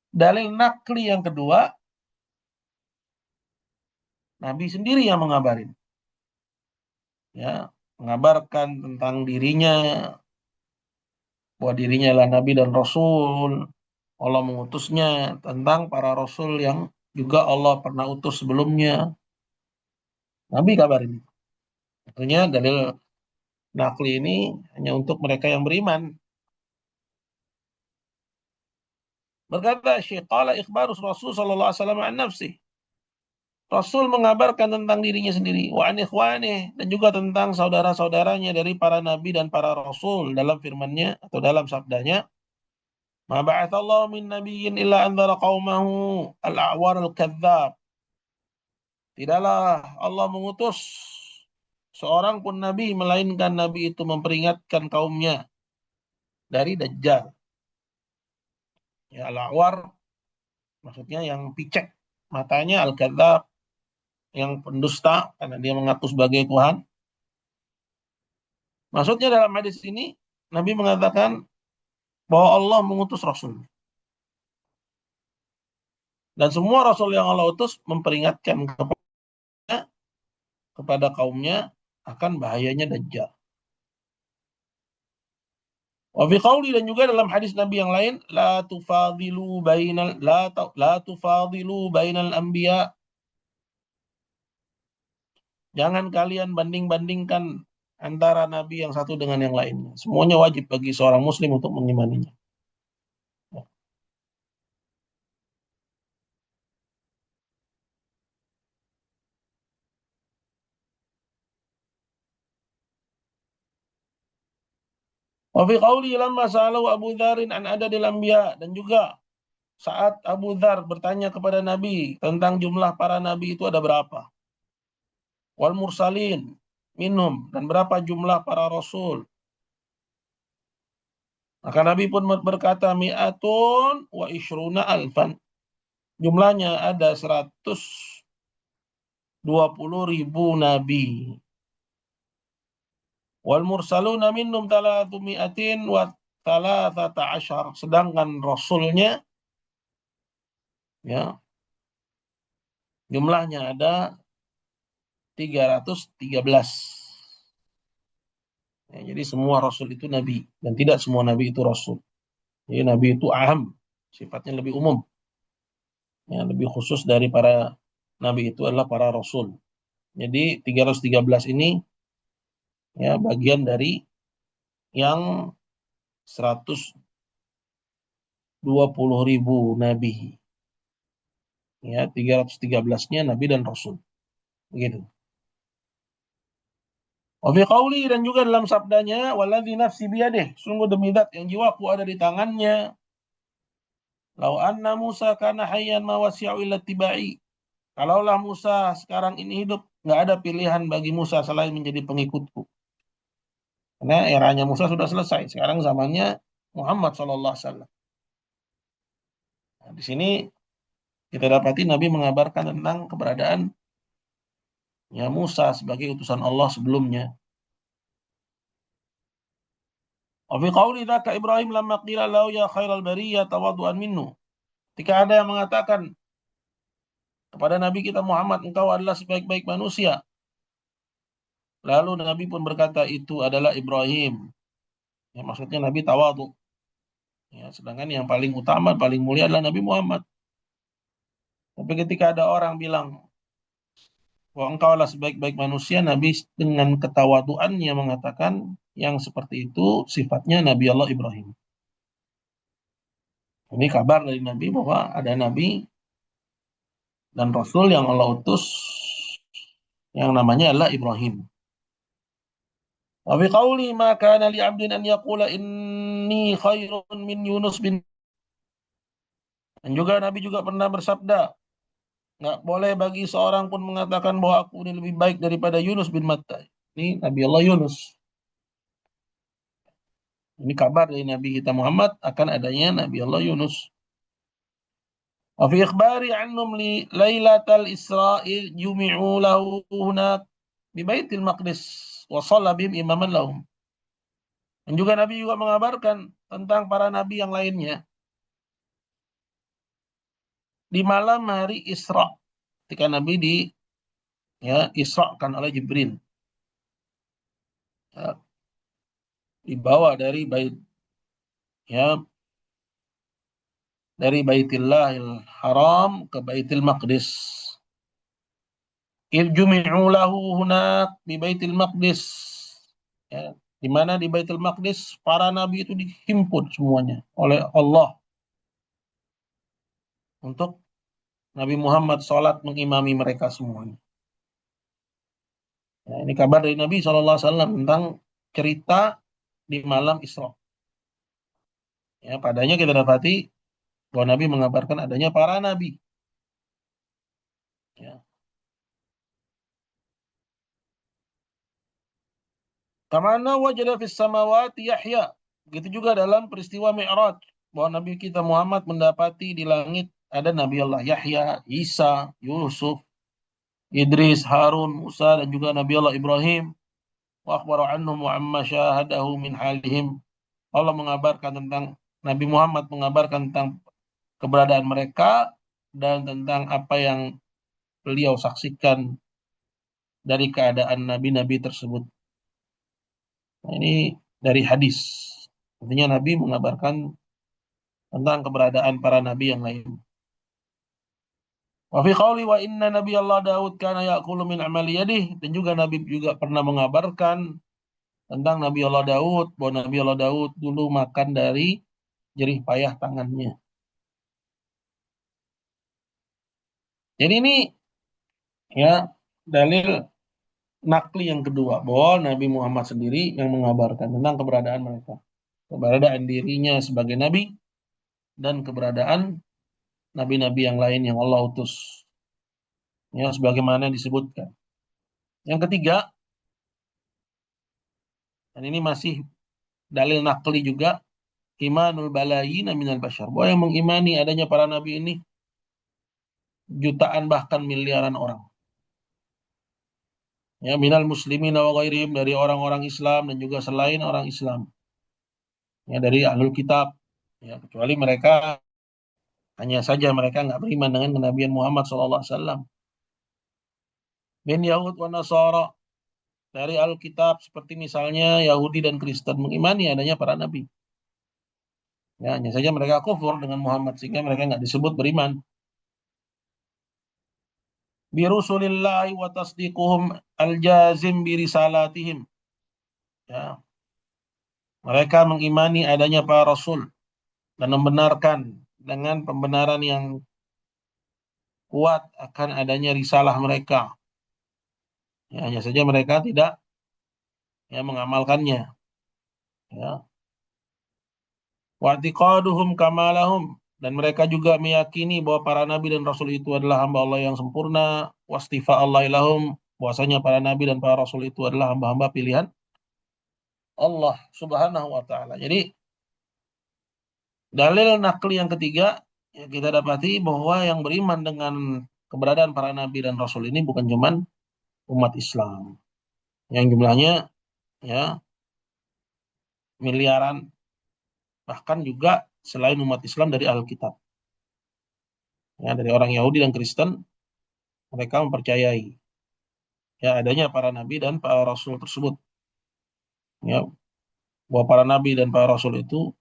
Dalil nakli yang kedua, Nabi sendiri yang mengabarin. Ya, mengabarkan tentang dirinya, bahwa dirinya adalah Nabi dan Rasul. Allah mengutusnya, tentang para Rasul yang juga Allah pernah utus sebelumnya. Nabi kabarin. Tentunya dalil nakli ini hanya untuk mereka yang beriman. Berkata Syekh, qala ikhbarus Rasul sallallahu alaihi wasallam an nafsi. Rasul mengabarkan tentang dirinya sendiri, wa an ikhwanih, dan juga tentang saudara-saudaranya dari para nabi dan para rasul dalam firman-Nya atau dalam sabdanya, ma ba'atsallahu min nabiyyin illa anzara qaumahu al-a'war al-kadzdzab. Tidaklah Allah mengutus seorang pun nabi melainkan nabi itu memperingatkan kaumnya dari Dajjal. Ya, al-a'war maksudnya yang picek matanya, al-kadzdzab yang pendusta karena dia mengaku sebagai Tuhan. Maksudnya dalam hadis ini Nabi mengatakan bahwa Allah mengutus Rasul. Dan semua Rasul yang Allah utus memperingatkan kepada kaumnya akan bahayanya Dajjal. Wa fi qauli, dan juga dalam hadis Nabi yang lain, la tufadilu bainal anbiya. Jangan kalian banding-bandingkan antara nabi yang satu dengan yang lainnya. Semuanya wajib bagi seorang muslim untuk mengimaninya. Wa fi qauli lamma sa'alahu Abu Dzarin an adadil anbiya, dan juga saat Abu Dzar bertanya kepada Nabi tentang jumlah para nabi itu ada berapa. Wal mursalin minhum, dan berapa jumlah para rasul. Maka Nabi pun berkata mi'atun wa ishruna alfan. Jumlahnya ada 120.000 nabi. Wal mursaluna minhum talatu mi'atin wa talatata asyar. Sedangkan rasulnya ya jumlahnya ada 313. Ya, jadi semua rasul itu nabi dan tidak semua nabi itu rasul. Jadi nabi itu aham, sifatnya lebih umum. Yang lebih khusus dari para nabi itu adalah para rasul. Jadi 313 ini ya bagian dari yang 120.000 nabi. Ya, 313-nya nabi dan rasul. Begitu. Wa fi qauli, dan juga dalam sabdanya, waladzi nafsi biyadih, sungguh demi zat yang jiwaku ada di tangannya, lau anna Musa kana hayyan ma wasi'u illa tibai. Kalaulah Musa sekarang ini hidup, nggak ada pilihan bagi Musa selain menjadi pengikutku. Karena eranya Musa sudah selesai. Sekarang zamannya Muhammad sallallahu alaihi wasallam. Nah, di sini kita dapati Nabi mengabarkan tentang keberadaan ya Musa sebagai utusan Allah sebelumnya. Wa fi qauli dzaka Ibrahim lamma qila lahu ya khairal bariyah tawadduan minnu. Ketika ada yang mengatakan kepada Nabi kita Muhammad, engkau adalah sebaik-baik manusia. Lalu Nabi pun berkata, itu adalah Ibrahim. Ya, maksudnya Nabi tawadhu. Ya, sedangkan yang paling utama, paling mulia adalah Nabi Muhammad. Tapi ketika ada orang bilang, bahwa engkau adalah sebaik-baik manusia, Nabi dengan ketawaduannya mengatakan, yang seperti itu sifatnya Nabi Allah Ibrahim. Ini kabar dari Nabi bahwa ada Nabi dan Rasul yang Allah utus, yang namanya adalah Ibrahim. Wa fi qauli ma kana li 'abdin an yaqula inni khairun min Yunus bin. Dan juga Nabi juga pernah bersabda, nggak boleh bagi seorang pun mengatakan bahwa aku ini lebih baik daripada Yunus bin Matta. Ini Nabi Allah Yunus. Ini kabar dari Nabi kita Muhammad akan adanya Nabi Allah Yunus. Wa fi ikhbari annum li lailatal Isra'i jumi'u lahu hunak bi Baitil Maqdis wa shalla bihim imaman lahum. Dan juga Nabi juga mengabarkan tentang para nabi yang lainnya di malam hari Isra, ketika Nabi Isra'kan oleh Jibril, ya, dibawa dari ya dari Baitillahil Haram ke Baitil Maqdis. Irjumi'u lahu hunak di Baitil Maqdis. Ya, di mana di Baitul Maqdis para nabi itu dihimpun semuanya oleh Allah untuk Nabi Muhammad sholat mengimami mereka semuanya. Ya, ini kabar dari Nabi SAW tentang cerita di malam Isra. Ya, padanya kita dapati bahwa Nabi mengabarkan adanya para nabi. Ya. Kamana wajada fis samawati Yahya. Begitu juga dalam peristiwa Mi'raj, bahwa Nabi kita Muhammad mendapati di langit ada Nabi Allah Yahya, Isa, Yusuf, Idris, Harun, Musa, dan juga Nabi Allah Ibrahim. Wa akhbaru annhum wa amma syahadahu min halihim. Allah mengabarkan tentang Nabi Muhammad mengabarkan tentang keberadaan mereka dan tentang apa yang beliau saksikan dari keadaan nabi-nabi tersebut. Nah, ini dari hadis. Artinya Nabi mengabarkan tentang keberadaan para nabi yang lain. Wa fi qauli wa inna nabi Allah Daud kana ya'kulu min amali yadih. Dan juga Nabi juga pernah mengabarkan tentang Nabi Allah Daud, bahwa Nabi Allah Daud dulu makan dari jerih payah tangannya. Jadi ini ya dalil nakli yang kedua, bahwa Nabi Muhammad sendiri yang mengabarkan tentang keberadaan mereka, keberadaan dirinya sebagai nabi dan keberadaan nabi-nabi yang lain yang Allah utus. Ya, sebagaimana disebutkan. Yang ketiga, dan ini masih dalil nakli juga, imanul balayina minal bashar. Bahwa yang mengimani adanya para nabi ini jutaan bahkan miliaran orang. Ya, minal muslimin wa ghairihim, dari orang-orang Islam dan juga selain orang Islam. Ya, dari ahlul kitab. Ya, kecuali mereka, hanya saja mereka nggak beriman dengan kenabian Muhammad SAW. Min Yahud wa Nasara, dari Alkitab seperti misalnya Yahudi dan Kristen mengimani adanya para nabi. Ya, hanya saja mereka kufur dengan Muhammad sehingga mereka nggak disebut beriman. Birusulillahi wa tasdiquhum al-jazim birisalatihim. Ya, mereka mengimani adanya para rasul dan membenarkan dengan pembenaran yang kuat akan adanya risalah mereka. Ya, hanya saja mereka tidak ya mengamalkannya. Ya. Wa'tiqaduhum kamalahum, dan mereka juga meyakini bahwa para nabi dan rasul itu adalah hamba Allah yang sempurna, wastifa Allah ilahum, bahwasanya para nabi dan para rasul itu adalah hamba-hamba pilihan Allah Subhanahu wa taala. Jadi dalil nakli yang ketiga, ya, kita dapati bahwa yang beriman dengan keberadaan para nabi dan rasul ini bukan cuman umat Islam yang jumlahnya ya miliaran, bahkan juga selain umat Islam dari Alkitab, ya, dari orang Yahudi dan Kristen, mereka mempercayai ya adanya para nabi dan para rasul tersebut, ya, bahwa para nabi dan para rasul itu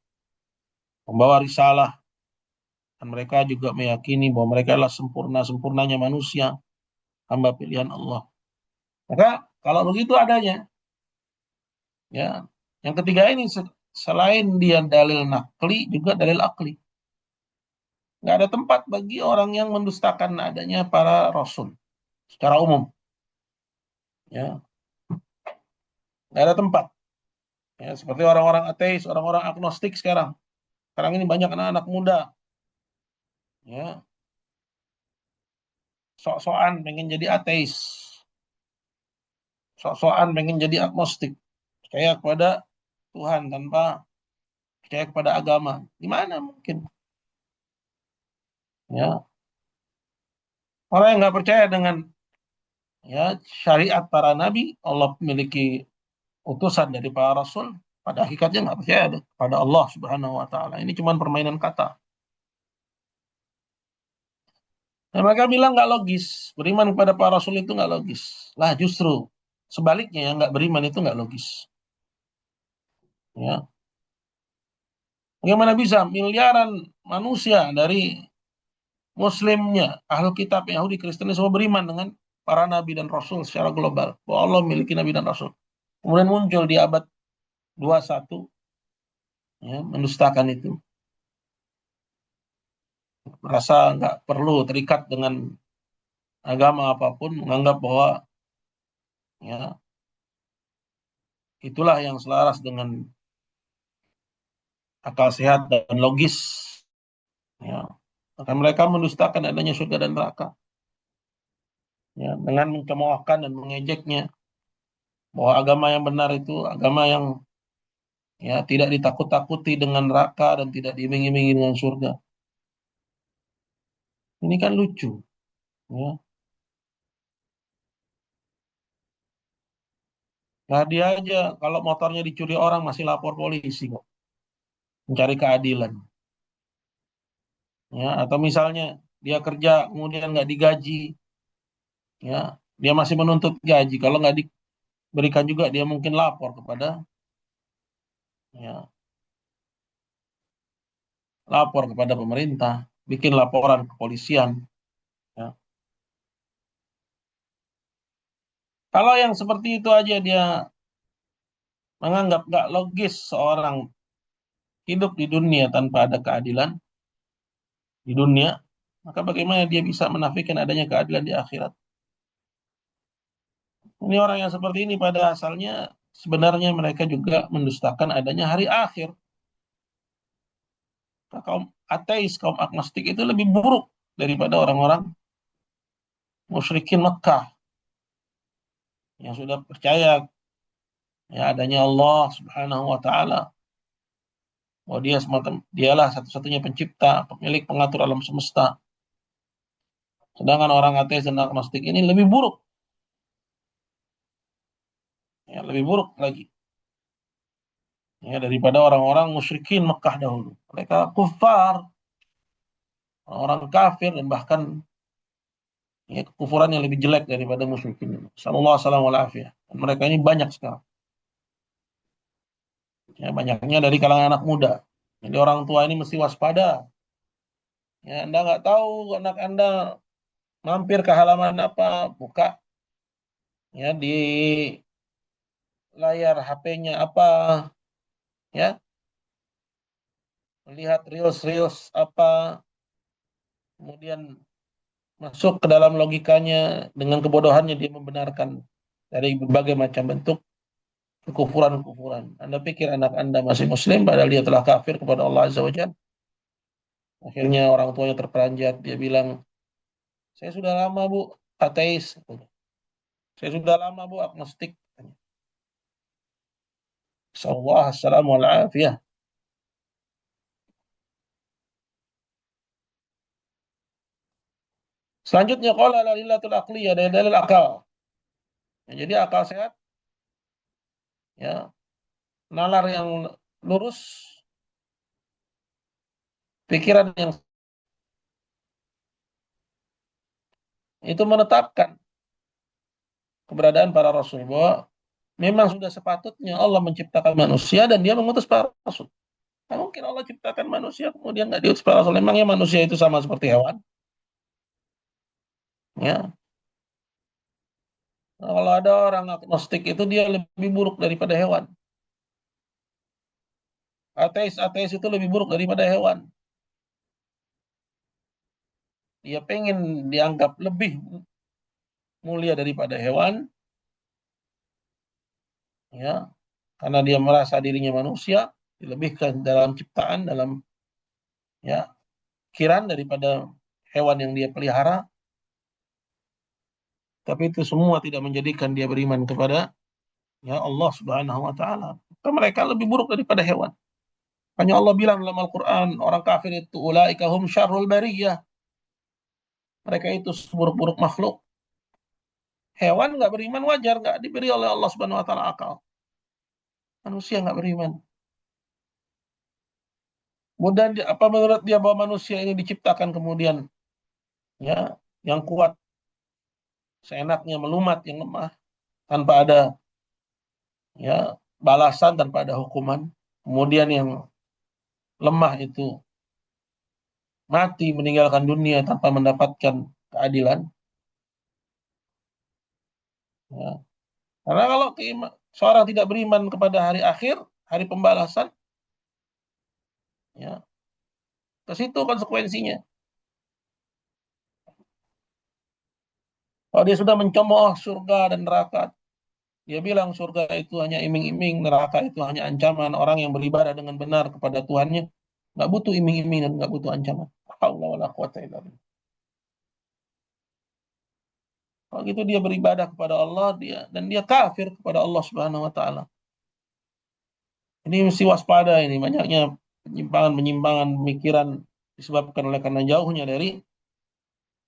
membawa risalah, dan mereka juga meyakini bahwa mereka adalah sempurna-sempurnanya manusia, hamba pilihan Allah. Maka kalau begitu adanya, ya, yang ketiga ini selain dia dalil nakli juga dalil akli. Nggak ada tempat bagi orang yang mendustakan adanya para rasul secara umum, ya, nggak ada tempat. Ya, seperti orang-orang ateis, orang-orang agnostik sekarang. Sekarang ini banyak anak-anak muda, ya, sok-sokan pengen jadi ateis, sok-sokan pengen jadi agnostik, percaya kepada Tuhan tanpa percaya kepada agama. Gimana mungkin? Ya, orang yang nggak percaya dengan ya syariat para nabi, Allah memiliki utusan dari para rasul, pada hakikatnya nggak percaya kepada Allah Subhanahu Wa Taala. Ini cuma permainan kata. Dan mereka bilang nggak logis, beriman kepada para rasul itu nggak logis. Lah justru sebaliknya, yang nggak beriman itu nggak logis. Ya, bagaimana bisa miliaran manusia dari Muslimnya, ahlu kitab, Yahudi, Kristen semua beriman dengan para nabi dan rasul secara global, bahwa Allah memiliki nabi dan rasul. Kemudian muncul di abad 21, ya, mendustakan itu. Merasa nggak perlu terikat dengan agama apapun, menganggap bahwa ya itulah yang selaras dengan akal sehat dan logis. Ya, akan mereka mendustakan adanya surga dan neraka. Ya, dengan mencemoohkan dan mengejeknya, bahwa agama yang benar itu agama yang ya tidak ditakut-takuti dengan neraka dan tidak diiming-imingi dengan surga. Ini kan lucu, ya. Nah, dia aja kalau motornya dicuri orang masih lapor polisi kok, mencari keadilan. Ya, atau misalnya dia kerja kemudian nggak digaji, ya, dia masih menuntut gaji. Kalau nggak diberikan juga, dia mungkin lapor kepada, ya, lapor kepada pemerintah, bikin laporan kepolisian. Ya. Kalau yang seperti itu aja dia menganggap gak logis seorang hidup di dunia tanpa ada keadilan di dunia, maka bagaimana dia bisa menafikan adanya keadilan di akhirat? Ini orang yang seperti ini pada asalnya sebenarnya mereka juga mendustakan adanya hari akhir. Kaum ateis, kaum agnostik itu lebih buruk daripada orang-orang musyrikin Mekah yang sudah percaya ya adanya Allah Subhanahu wa taala, bahwa dialah satu-satunya pencipta, pemilik, pengatur alam semesta. Sedangkan orang ateis dan agnostik ini lebih buruk, ya lebih buruk lagi ya daripada orang-orang musyrikin Mekah dahulu. Mereka kufar, orang kafir, dan bahkan ya, kekufuran yang lebih jelek daripada musyrikin. Sallallahu alaihi wasallam. Dan mereka ini banyak sekali. Ya, banyaknya dari kalangan anak muda. Jadi orang tua ini mesti waspada. Ya, Anda nggak tahu anak Anda mampir ke halaman apa, buka ya di layar HP-nya apa, ya, melihat reels-reels apa, kemudian masuk ke dalam logikanya dengan kebodohannya dia membenarkan dari berbagai macam bentuk kekufuran-kekufuran. Anda pikir anak Anda masih muslim padahal dia telah kafir kepada Allah Azza wa Jalla. Akhirnya orang tuanya terperanjat, dia bilang, "Saya sudah lama, Bu, ateis." "Saya sudah lama, Bu, agnostik." Sallallahu assalamu alaihi. Selanjutnya qala lalillatul aqliyah, dari dalil akal. Ya, jadi akal sehat ya, nalar yang lurus, pikiran yang itu menetapkan keberadaan para rasul, bahwa memang sudah sepatutnya Allah menciptakan manusia dan dia mengutus para rasul. Nah, mungkin Allah ciptakan manusia kemudian nggak diutus para rasul. Memangnya manusia itu sama seperti hewan? Ya. Nah, kalau ada orang agnostik itu dia lebih buruk daripada hewan. Ateis itu lebih buruk daripada hewan. Dia pengen dianggap lebih mulia daripada hewan, ya, karena dia merasa dirinya manusia, dilebihkan dalam ciptaan, dalam ya pikiran daripada hewan yang dia pelihara. Tapi itu semua tidak menjadikan dia beriman kepada ya Allah Subhanahu wa taala. Mereka lebih buruk daripada hewan. Hanya Allah bilang dalam Al-Quran, orang kafir itu ulaika hum syarrul bariyah. Mereka itu seburuk-buruk makhluk. Hewan nggak beriman wajar, nggak diberi oleh Allah Subhanahu wa taala akal. Manusia nggak beriman. Kemudian apa menurut dia bahwa manusia ini diciptakan kemudian ya yang kuat seenaknya melumat yang lemah tanpa ada ya balasan, tanpa ada hukuman. Kemudian yang lemah itu mati meninggalkan dunia tanpa mendapatkan keadilan. Ya. Karena kalau seorang tidak beriman kepada hari akhir, hari pembalasan, ya ke situ konsekuensinya. Kalau dia sudah mencemooh surga dan neraka, dia bilang surga itu hanya iming-iming, neraka itu hanya ancaman. Orang yang beribadah dengan benar kepada Tuhannya nggak butuh iming-iming dan nggak butuh ancaman. Allah wala quwata illa billah. Kalau gitu dia beribadah kepada Allah dan dia kafir kepada Allah Subhanahu wa taala. Ini mesti waspada, ini banyaknya penyimpangan-penyimpangan pemikiran disebabkan oleh karena jauhnya dari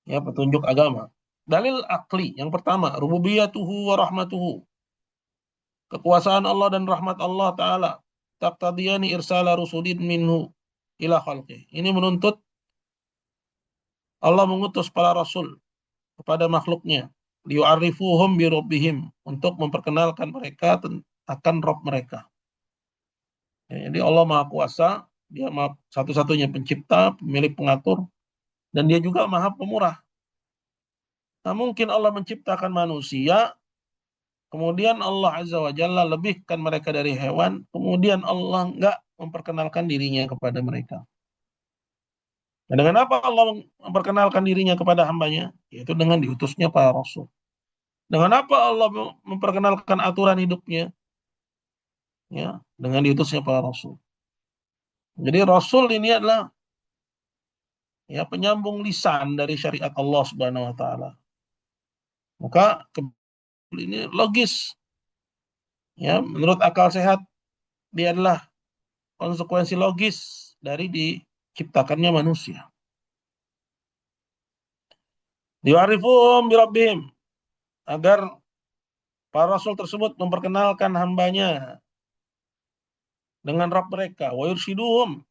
ya petunjuk agama. Dalil akli yang pertama, rububiyatuhu wa rahmatuhu. Kekuasaan Allah dan rahmat Allah taala taqtadiyani irsala rusulin minhu ila khalqih. Ini menuntut Allah mengutus para rasul kepada makhluknya, liyu'arrifuhum bi rabbihim, untuk memperkenalkan mereka akan Rabb mereka. Ya, jadi Allah Maha Kuasa, dia Maha satu-satunya pencipta, pemilik, pengatur, dan dia juga Maha Pemurah. Nah, mungkin Allah menciptakan manusia Kemudian Allah Azza wa Jalla lebihkan mereka dari hewan. Kemudian Allah enggak memperkenalkan dirinya kepada mereka. Dan dengan apa Allah memperkenalkan dirinya kepada hambanya? Yaitu dengan diutusnya para rasul. Dengan apa Allah memperkenalkan aturan hidupnya? Ya, dengan diutusnya para rasul. Jadi rasul ini adalah ya penyambung lisan dari syariat Allah Subhanahu wa taala. Maka ini logis ya, menurut akal sehat dia adalah konsekuensi logis dari diciptakannya manusia. Yu'arifuhum birabbihim, agar para rasul tersebut memperkenalkan hambanya dengan Rabb mereka, wa yurshiduhum,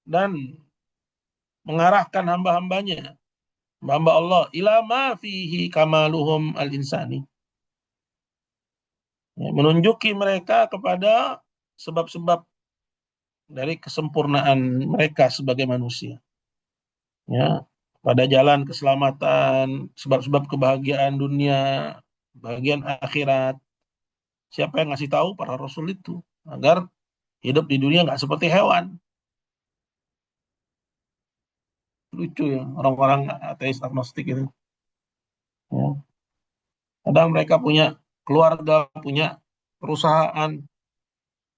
dan mengarahkan hamba-hambanya, hamba Allah, ila ma fihi kamaluhum al-insani. Ya, menunjuki mereka kepada sebab-sebab dari kesempurnaan mereka sebagai manusia. Ya, pada jalan keselamatan, sebab-sebab kebahagiaan dunia, bagian akhirat. Siapa yang ngasih tahu? Para rasul itu. Agar hidup di dunia nggak seperti hewan. Lucu ya, orang-orang ateis agnostik itu. Ya. Kadang mereka punya keluarga, punya perusahaan,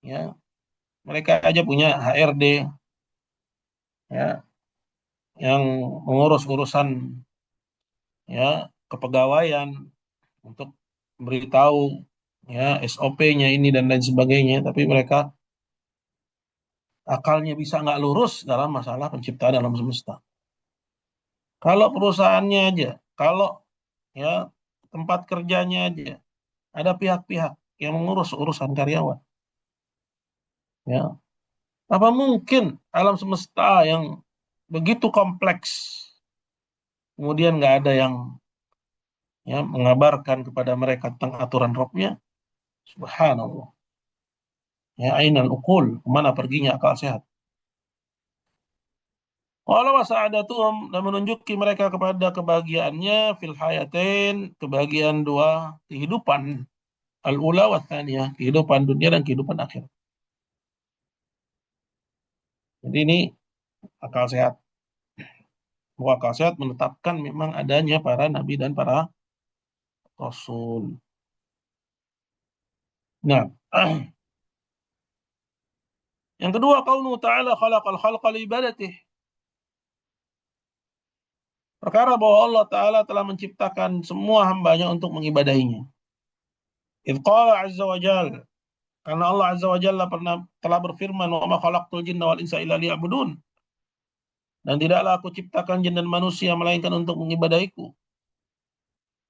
ya. Mereka aja punya HRD, ya, yang mengurus urusan ya kepegawaian untuk memberitahu ya SOP-nya ini dan lain sebagainya, tapi mereka akalnya bisa nggak lurus dalam masalah penciptaan alam semesta. Kalau perusahaannya aja, kalau ya tempat kerjanya aja, ada pihak-pihak yang mengurus urusan karyawan. Ya, apa mungkin alam semesta yang begitu kompleks, kemudian nggak ada yang ya mengabarkan kepada mereka tentang aturan Robnya? Subhanallah. Ya, ainal ukul, kemana perginya akal sehat? Wala wasa'adatuhum, dan menunjuki mereka kepada kebahagiaannya fil hayatain, kebahagiaan dua kehidupan, al-ula wa tsaniyah, kehidupan dunia dan kehidupan akhir. Jadi ini akal sehat. Bahwa akal sehat menetapkan memang adanya para nabi dan para rasul. Nah, yang kedua, qauluhu ta'ala khalaqal khalqa li ibadatih. Perkara bahwa Allah Ta'ala telah menciptakan semua hambanya untuk mengibadahinya. Idh qala azza wa jal, karena Allah azza wa jalla telah berfirman, wa ma khalaqtul jinna wal insa illa liya'budun. Dan tidaklah aku ciptakan jin dan manusia melainkan untuk mengibadahiku.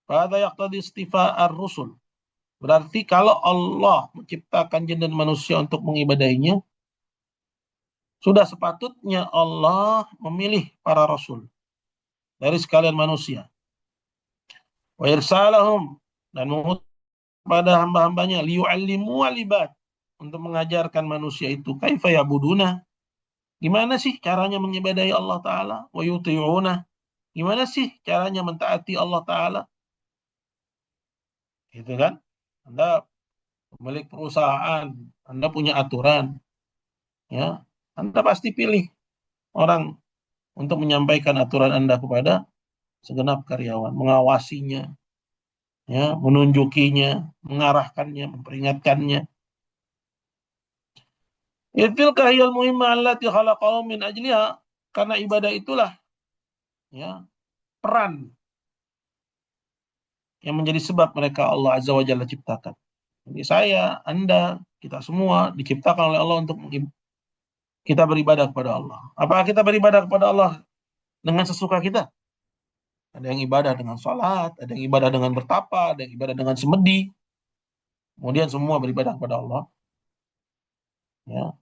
Fahadha yaqtadi istifa'ar rusul. Berarti kalau Allah menciptakan jin dan manusia untuk mengibadahinya, sudah sepatutnya Allah memilih para rasul dari sekalian manusia. Wa irsalahum, dan mengutus pada hamba-hambanya liyu'allimu al-ibad, untuk mengajarkan manusia itu kaifa ya'buduna, gimana sih caranya mengibadahi Allah Ta'ala, wa yuti'una, gimana sih caranya mentaati Allah Ta'ala. Gitu kan? Anda pemilik perusahaan, Anda punya aturan, ya. Anda pasti pilih orang untuk menyampaikan aturan Anda kepada segenap karyawan, mengawasinya, ya, menunjukinya, mengarahkannya, memperingatkannya. Tilka hiyal muhimmah allati khalaqahum min ajliha, karena ibadah itulah ya peran yang menjadi sebab mereka Allah Azza wa Jalla ciptakan. Jadi saya, Anda, kita semua diciptakan oleh Allah untuk kita beribadah kepada Allah. Apakah kita beribadah kepada Allah dengan sesuka kita? Ada yang ibadah dengan sholat, ada yang ibadah dengan bertapa, ada yang ibadah dengan semedi. Kemudian semua beribadah kepada Allah. Ya.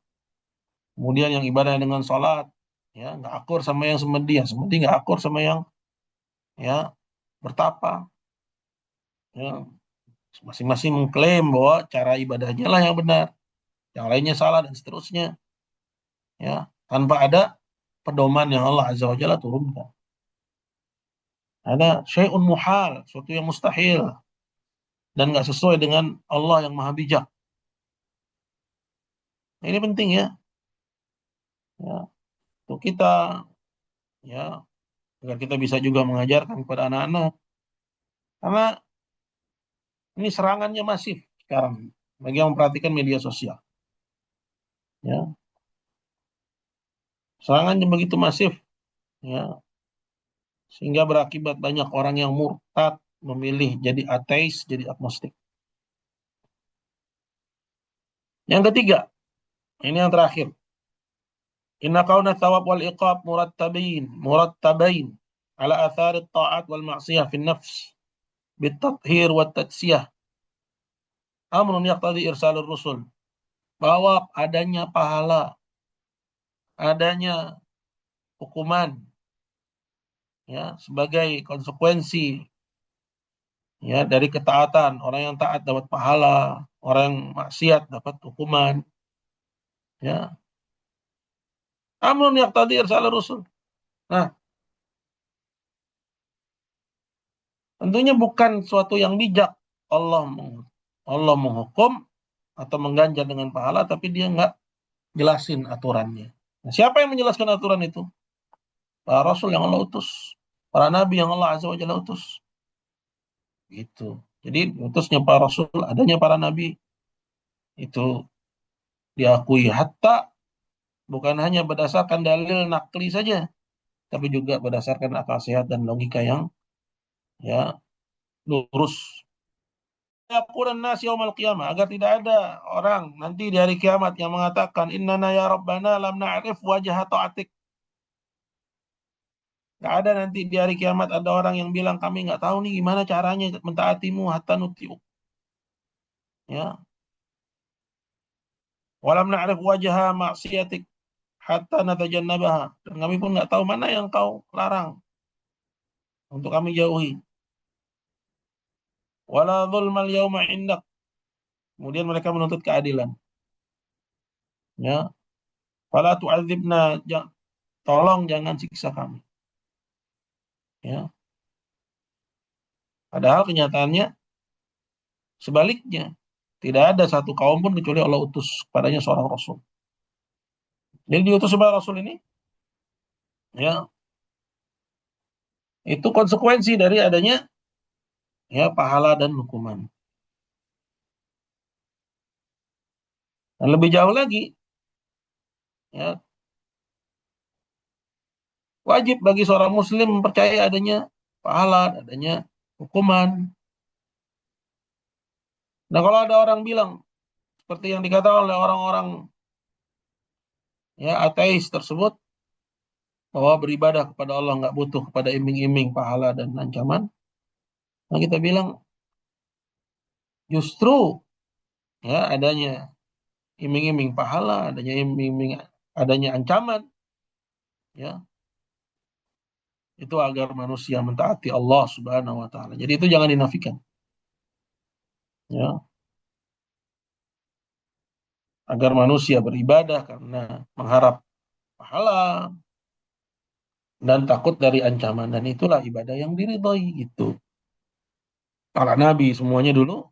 Kemudian yang ibadah dengan sholat, ya nggak akur sama yang semedi, yang semedi nggak akur sama yang ya bertapa. Ya. Masing-masing mengklaim bahwa cara ibadahnya lah yang benar, yang lainnya salah dan seterusnya. Ya, tanpa ada pedoman yang Allah Azza wa Jalla turunkan. Ada syai'un muhal, sesuatu yang mustahil. dan nggak sesuai dengan Allah yang maha bijak. Nah, ini penting ya, ya untuk kita, ya agar kita bisa juga mengajarkan kepada anak-anak, karena ini serangannya masif sekarang bagi yang memperhatikan media sosial. Ya, serangannya begitu masif, ya, sehingga berakibat banyak orang yang murtad memilih jadi ateis, jadi agnostik. Yang ketiga, ini yang terakhir. Inna kauna thawab wal iqab murattabain ala athari ta'at wal ma'siyah fi nafs bitathhir wa tatsiyah amrun yaqtadi irsalur rusul. Bahwa adanya pahala, adanya hukuman, ya sebagai konsekuensi, ya dari ketaatan. Orang yang taat dapat pahala, orang yang maksiat dapat hukuman, ya. Amrun yaqtadi irsalur rusul. Nah, tentunya bukan suatu yang bijak Allah Allah menghukum atau mengganjar dengan pahala, tapi dia nggak jelasin aturannya. Nah, siapa yang menjelaskan aturan itu? Para Rasul yang Allah utus, para Nabi yang Allah Azza wa Jalla utus. Gitu. Jadi utusnya para Rasul, adanya para Nabi itu diakui hatta bukan hanya berdasarkan dalil nakli saja, tapi juga berdasarkan akal sehat dan logika yang ya lurus. Yaqulan nas yaumal qiyamah, agar tidak ada orang nanti di hari kiamat yang mengatakan innana ya rabbana lam na'rif wajha ta'atik. Gak ada nanti di hari kiamat ada orang yang bilang kami nggak tahu nih gimana caranya mentaatimu hatta nuti'uk. Ya, walam na'rif wajha maksiatik hatta natajannabaha. Dan kami pun nggak tahu mana yang kau larang untuk kami jauhi. Wala dzulmal yauma indak. Kemudian mereka menuntut keadilan. Ya, fala tu'adzibna, tolong jangan siksa kami. Ya, padahal kenyataannya sebaliknya. Tidak ada satu kaum pun kecuali Allah utus padanya seorang rasul. Jadi diutus sebagai rasul ini, ya, itu konsekuensi dari adanya ya pahala dan hukuman. Dan lebih jauh lagi, ya, wajib bagi seorang muslim mempercayai adanya pahala, adanya hukuman. Nah, kalau ada orang bilang seperti yang dikatakan oleh orang-orang ya ateis tersebut bahwa beribadah kepada Allah nggak butuh kepada iming-iming pahala dan ancaman, nah kita bilang justru ya adanya iming-iming pahala, adanya iming-iming, adanya ancaman, ya itu agar manusia mentaati Allah Subhanahu wa taala. Jadi itu jangan dinafikan. Ya, agar manusia beribadah karena mengharap pahala dan takut dari ancaman, dan itulah ibadah yang diridhoi itu. Para nabi semuanya dulu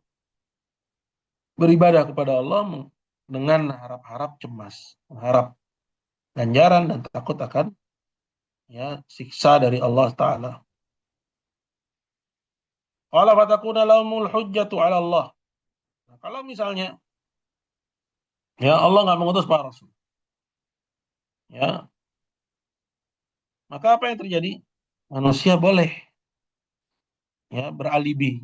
beribadah kepada Allah dengan harap-harap cemas, mengharap ganjaran dan takut akan ya siksa dari Allah taala. Qala fatakuna lahumul hujjatu 'ala Allah. Nah, kalau misalnya ya Allah nggak mengutus para rasul, ya maka apa yang terjadi? Manusia boleh ya beralibi.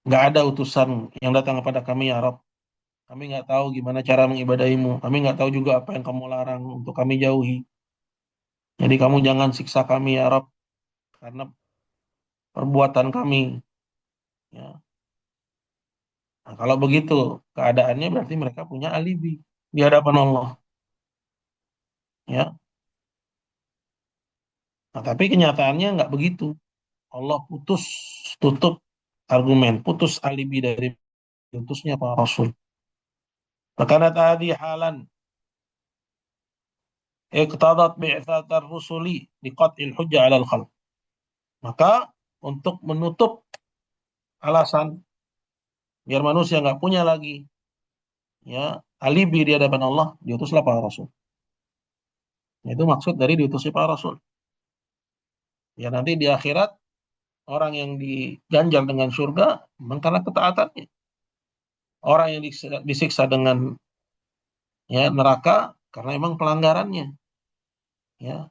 Nggak ada utusan yang datang kepada kami ya Rabb. Kami nggak tahu gimana cara mengibadahimu. Kami nggak tahu juga apa yang kamu larang untuk kami jauhi. Jadi kamu jangan siksa kami ya Rabb karena perbuatan kami. Ya. Nah, kalau begitu keadaannya berarti mereka punya alibi di hadapan Allah. Ya. Nah, tapi kenyataannya nggak begitu. Allah putus tutup argumen, putus alibi dari putusnya para Rasul. Karena tadi halan iqtadat bi'tsatar rusuli liqat'il hujjah 'alal khalq. Maka untuk menutup alasan Biar manusia nggak punya lagi ya alibi di hadapan Allah, diutuslah para rasul. Itu maksud dari diutusnya para rasul. Ya nanti di akhirat orang yang diganjar dengan surga memang karena ketaatannya. Orang yang disiksa dengan ya neraka karena emang pelanggarannya. Ya,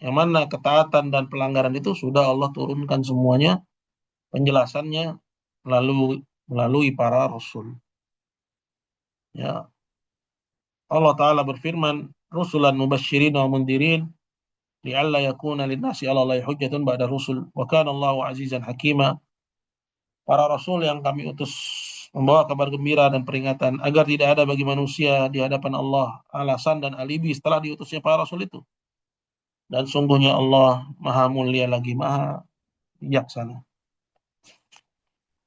yang mana ketaatan dan pelanggaran itu sudah Allah turunkan semuanya penjelasannya melalui melalui para rasul. Ya, Allah Ta'ala berfirman, Rusulan mubasyirin wa mundirin, li'alla yakuna linnasi 'ala Allahi hujjatun ba'da rusul, wa kana Allahu azizan hakima. Para rasul yang kami utus membawa kabar gembira dan peringatan agar tidak ada bagi manusia di hadapan Allah alasan dan alibi setelah diutusnya para rasul itu. Dan sungguhnya Allah Maha Mulia lagi Maha Bijaksana.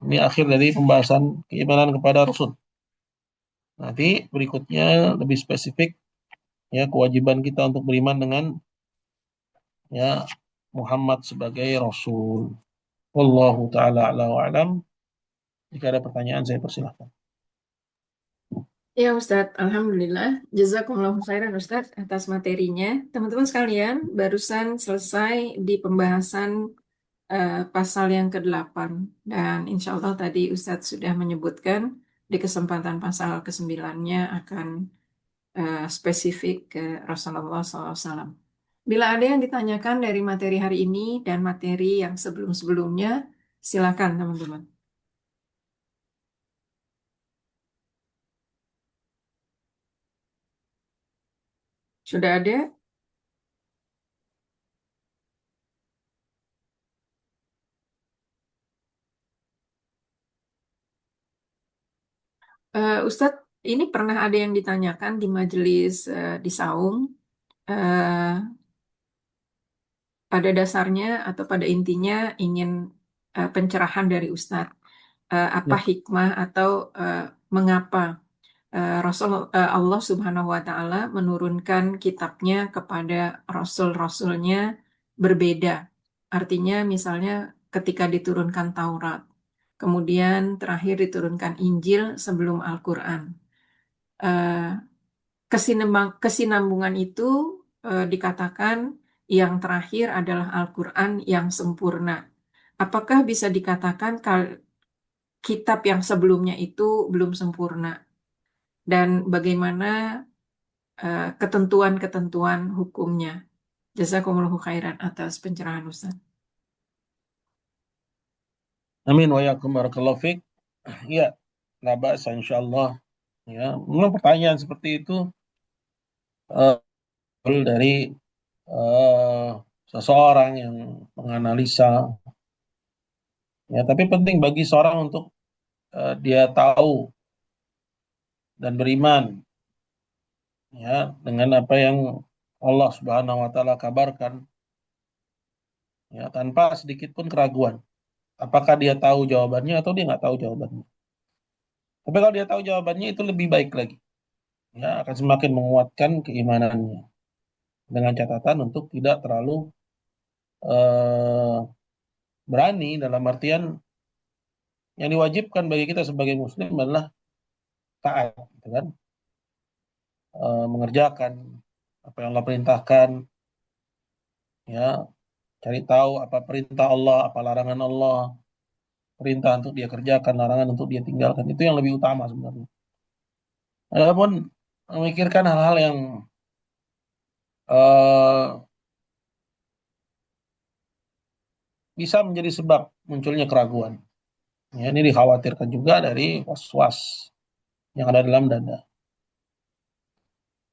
Ini akhir dari pembahasan keimanan kepada Rasul. Nanti berikutnya lebih spesifik ya kewajiban kita untuk beriman dengan ya Muhammad sebagai Rasul. Wallahu taala a'la wa a'lam. Jika ada pertanyaan saya persilahkan. Ya Ustadz, Alhamdulillah. Jazakumullah khairan Ustadz atas materinya. Teman-teman sekalian, barusan selesai di pembahasan pasal yang ke-8. Dan insya Allah tadi Ustadz sudah menyebutkan di kesempatan pasal ke-9-nya akan spesifik ke Rasulullah SAW. Bila ada yang ditanyakan dari materi hari ini dan materi yang sebelum-sebelumnya, silakan teman-teman. Sudah ada? Ustadz, ini pernah ada yang ditanyakan di majelis di Saung. eh, Pada dasarnya atau pada intinya ingin pencerahan dari Ustadz. Apa Ya. hikmah atau mengapa Allah Subhanahu wa Ta'ala menurunkan kitabnya kepada rasul-rasulnya berbeda. Artinya, misalnya, ketika diturunkan Taurat, kemudian terakhir diturunkan Injil sebelum Al-Quran. Eh, Kesinambungan itu dikatakan yang terakhir adalah Al-Quran yang sempurna. Apakah bisa dikatakan kitab yang sebelumnya itu belum sempurna? Dan bagaimana ketentuan-ketentuan hukumnya? Jazakumullahu khairan atas pencerahan Ustaz. Amin wa yakum barakallahu fiik. Ya, la ba'sa insyaallah. Ya, memang pertanyaan seperti itu eh, dari eh, seseorang yang menganalisa ya, tapi penting bagi seorang untuk dia tahu dan beriman ya dengan apa yang Allah Subhanahu wa taala kabarkan ya tanpa sedikit pun keraguan. Apakah dia tahu jawabannya atau dia nggak tahu jawabannya. Tapi kalau dia tahu jawabannya itu lebih baik lagi. Ya akan semakin menguatkan keimanannya dengan catatan untuk tidak terlalu eh, berani dalam artian yang diwajibkan bagi kita sebagai muslim adalah taat, gitu kan? Mengerjakan apa yang Allah perintahkan, ya cari tahu apa perintah Allah, apa larangan Allah, perintah untuk dia kerjakan, larangan untuk dia tinggalkan. Itu yang lebih utama sebenarnya. Adapun memikirkan hal-hal yang eh, bisa menjadi sebab munculnya keraguan. Ya, ini dikhawatirkan juga dari was-was yang ada dalam dada.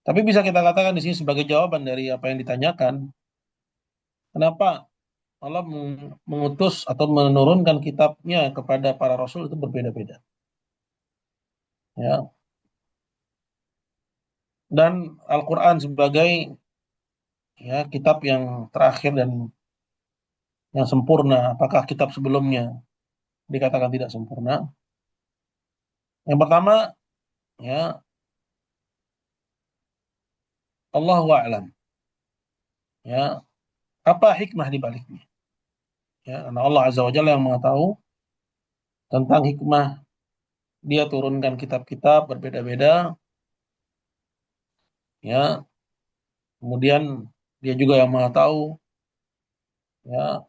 Tapi bisa kita katakan di sini sebagai jawaban dari apa yang ditanyakan, kenapa Allah mengutus atau menurunkan kitabnya kepada para rasul itu berbeda-beda. Ya, dan Al-Quran sebagai ya kitab yang terakhir dan yang sempurna. Apakah kitab sebelumnya dikatakan tidak sempurna? Yang pertama, ya Allahu a'lam. Ya, apa hikmah di baliknya? Ya, karena Allah Azza wa Jalla yang mengetahui tentang hikmah Dia turunkan kitab-kitab berbeda-beda, ya. Kemudian dia juga yang Maha tahu, ya.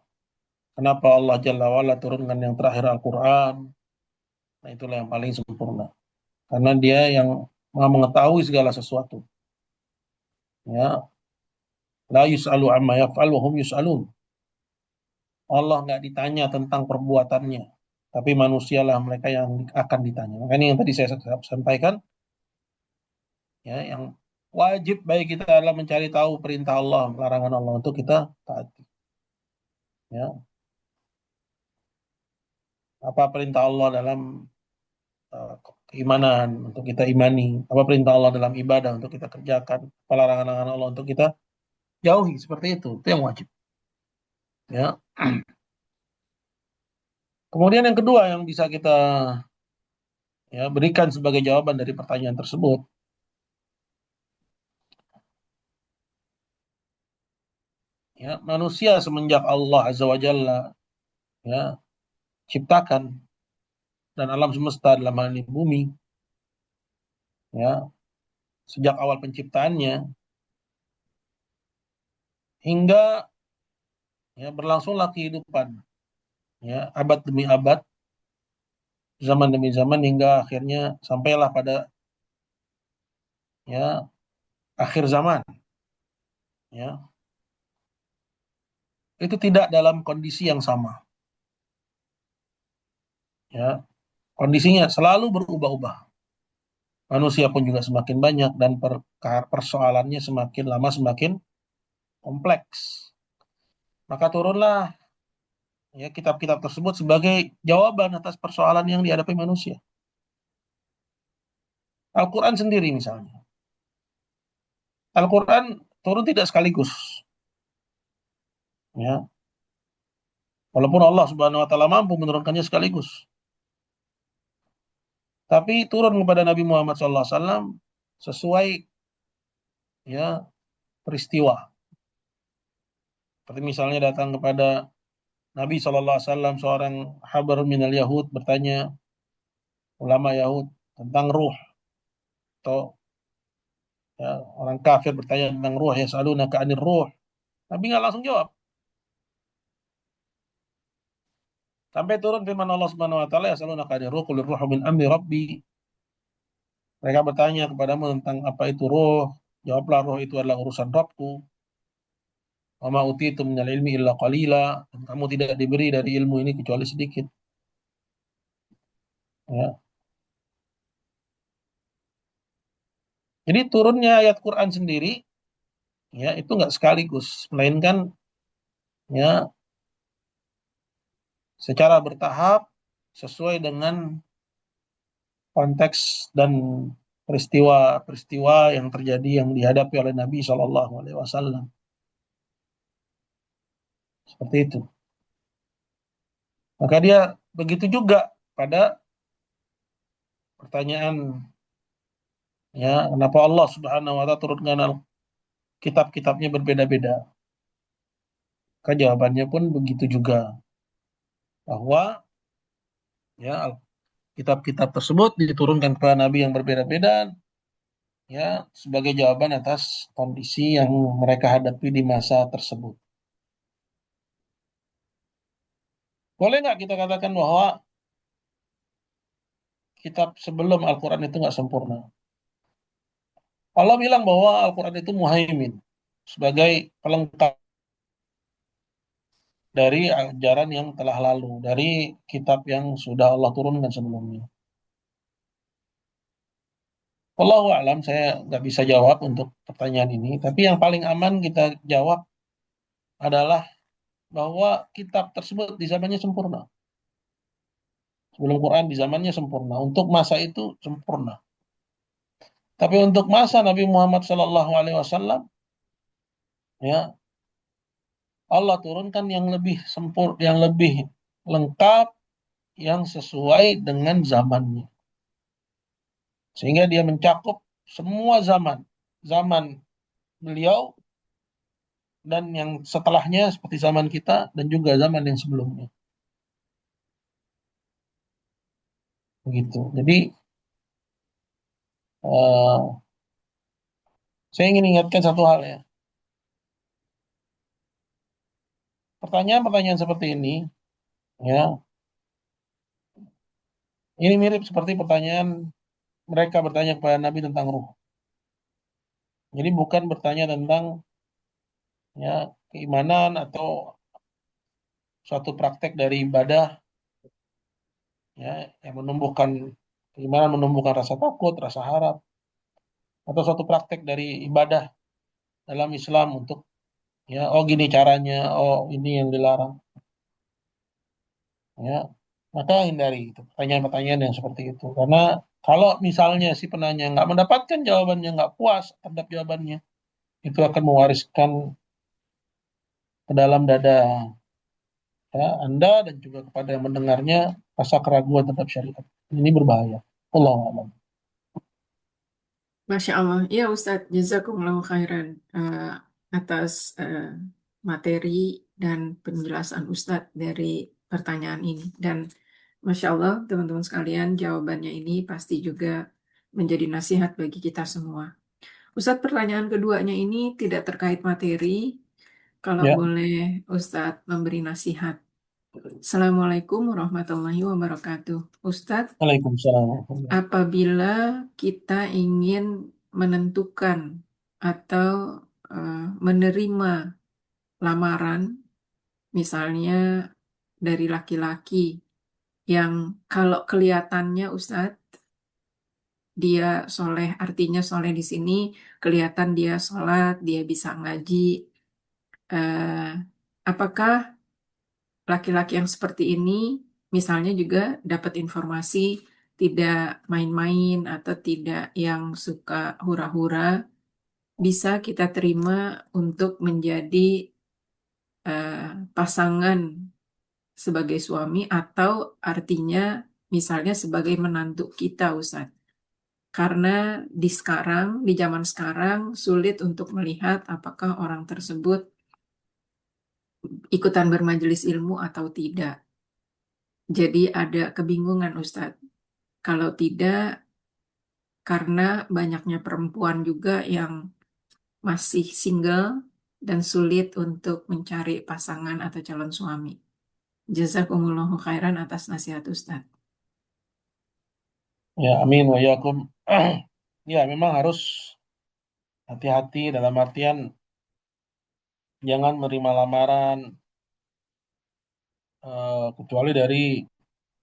Kenapa Allah Jalla wa'ala turunkan yang terakhir Al-Quran? Nah, itulah yang paling sempurna. Karena dia yang Maha mengetahui segala sesuatu. Ya, la yus'alu amma yaf'al wa hum yus'alun. Allah nggak ditanya tentang perbuatannya, tapi manusialah mereka yang akan ditanya. Makanya yang tadi saya sampaikan, ya, yang wajib bagi kita adalah mencari tahu perintah Allah, larangan Allah untuk kita taati. Ya, apa perintah Allah dalam keimanan untuk kita imani, apa perintah Allah dalam ibadah untuk kita kerjakan, apa larangan-larangan Allah untuk kita jauhi, seperti itu yang wajib. Ya. Kemudian yang kedua yang bisa kita, ya, berikan sebagai jawaban dari pertanyaan tersebut, ya, manusia semenjak Allah Azza wa Jalla, ya, ciptakan dan alam semesta dalam hal ini bumi, ya, sejak awal penciptaannya hingga, ya, berlangsunglah kehidupan, ya, abad demi abad, zaman demi zaman hingga akhirnya sampailah pada, ya, akhir zaman, ya, itu tidak dalam kondisi yang sama, ya, kondisinya selalu berubah-ubah. Manusia pun juga semakin banyak dan persoalannya semakin lama semakin kompleks. Maka turunlah, ya, kitab-kitab tersebut sebagai jawaban atas persoalan yang dihadapi manusia. Al-Quran sendiri misalnya. Al-Quran turun tidak sekaligus. Ya. Walaupun Allah Subhanahu wa taala mampu menurunkannya sekaligus. Tapi turun kepada Nabi Muhammad SAW sesuai, ya, peristiwa. Seperti misalnya datang kepada Nabi SAW seorang habar minal Yahud bertanya, ulama Yahud, tentang ruh. Atau, ya, orang kafir bertanya tentang ruh, ya, salunaka anir ruh. Nabi nggak langsung jawab. Sampai turun firman Allah Subhanahu wa taala, yasalunaka 'anir ruh qul ruhu min amri rabbi. Mereka bertanya kepadamu tentang apa itu ruh. Jawablah, ruh itu adalah urusan Rabbku. Wa ma utitum minal ilmi illa qalila. Dan kamu tidak diberi dari ilmu ini kecuali sedikit. Ya. Jadi turunnya ayat Quran sendiri, ya, itu nggak sekaligus, melainkan, ya, secara bertahap sesuai dengan konteks dan peristiwa-peristiwa yang terjadi yang dihadapi oleh Nabi Shallallahu Alaihi Wasallam. Seperti itu. Maka dia begitu juga pada pertanyaan, ya, kenapa Allah Subhanahu wa taala turunkan kitab-kitabnya berbeda-beda. Maka jawabannya pun begitu juga, bahwa, ya, kitab-kitab tersebut diturunkan kepada nabi yang berbeda-beda, ya, sebagai jawaban atas kondisi yang mereka hadapi di masa tersebut. Boleh nggak kita katakan bahwa kitab sebelum Al-Quran itu nggak sempurna? Allah bilang bahwa Al-Quran itu muhaimin, sebagai pelengkap dari ajaran yang telah lalu, dari kitab yang sudah Allah turunkan sebelumnya. Wallahu a'lam, saya nggak bisa jawab untuk pertanyaan ini, tapi yang paling aman kita jawab adalah bahwa kitab tersebut di zamannya sempurna. Sebelum Quran di zamannya sempurna, untuk masa itu sempurna. Tapi untuk masa Nabi Muhammad SAW, ya, Allah turunkan yang lebih yang lebih lengkap, yang sesuai dengan zamannya. Sehingga dia mencakup semua zaman. Zaman beliau dan yang setelahnya seperti zaman kita dan juga zaman yang sebelumnya. begitu. Jadi eh, saya ingin ingatkan satu hal ya. Pertanyaan-pertanyaan seperti ya, ini mirip seperti pertanyaan mereka bertanya kepada Nabi tentang ruh. Jadi bukan bertanya tentang ya keimanan atau suatu praktek dari ibadah ya yang menumbuhkan keimanan, menumbuhkan rasa takut, rasa harap, atau suatu praktek dari ibadah dalam Islam untuk ya oh gini caranya, oh ini yang dilarang ya. Maka hindari itu pertanyaan-pertanyaan yang seperti itu, karena kalau misalnya si penanya nggak mendapatkan jawabannya, nggak puas terhadap jawabannya, itu akan mewariskan ke dalam dada ya, Anda dan juga kepada yang mendengarnya rasa keraguan terhadap syariat. Ini berbahaya. Allahu a'lam. Masya Allah. Ya Ustadz, jazakumullah khairan atas materi dan penjelasan Ustadz dari pertanyaan ini. Dan Masya Allah, teman-teman sekalian, jawabannya ini pasti juga menjadi nasihat bagi kita semua. Ustadz, pertanyaan keduanya ini tidak terkait materi. Kalau Ya, boleh Ustadz memberi nasihat. Assalamualaikum warahmatullahi wabarakatuh. Ustadz, Waalaikumsalam warahmatullahi. apabila kita ingin menentukan atau menerima lamaran, misalnya dari laki-laki yang kalau kelihatannya Ustadz, dia soleh, artinya soleh di sini kelihatan dia sholat, dia bisa ngaji. eh, apakah laki-laki yang seperti ini misalnya juga dapat informasi tidak main-main atau tidak yang suka hura-hura, bisa kita terima untuk menjadi pasangan sebagai suami atau artinya misalnya sebagai menantu kita, Ustaz. Karena di zaman sekarang sulit untuk melihat apakah orang tersebut ikutan bermajelis ilmu atau tidak. Jadi ada kebingungan, Ustadz. Kalau tidak, karena banyaknya perempuan juga yang masih single dan sulit untuk mencari pasangan atau calon suami. Jazakumullahu khairan atas nasihat Ustadz. Ya, amin wa yakum. Ya, memang harus hati-hati dalam artian jangan menerima lamaran kecuali dari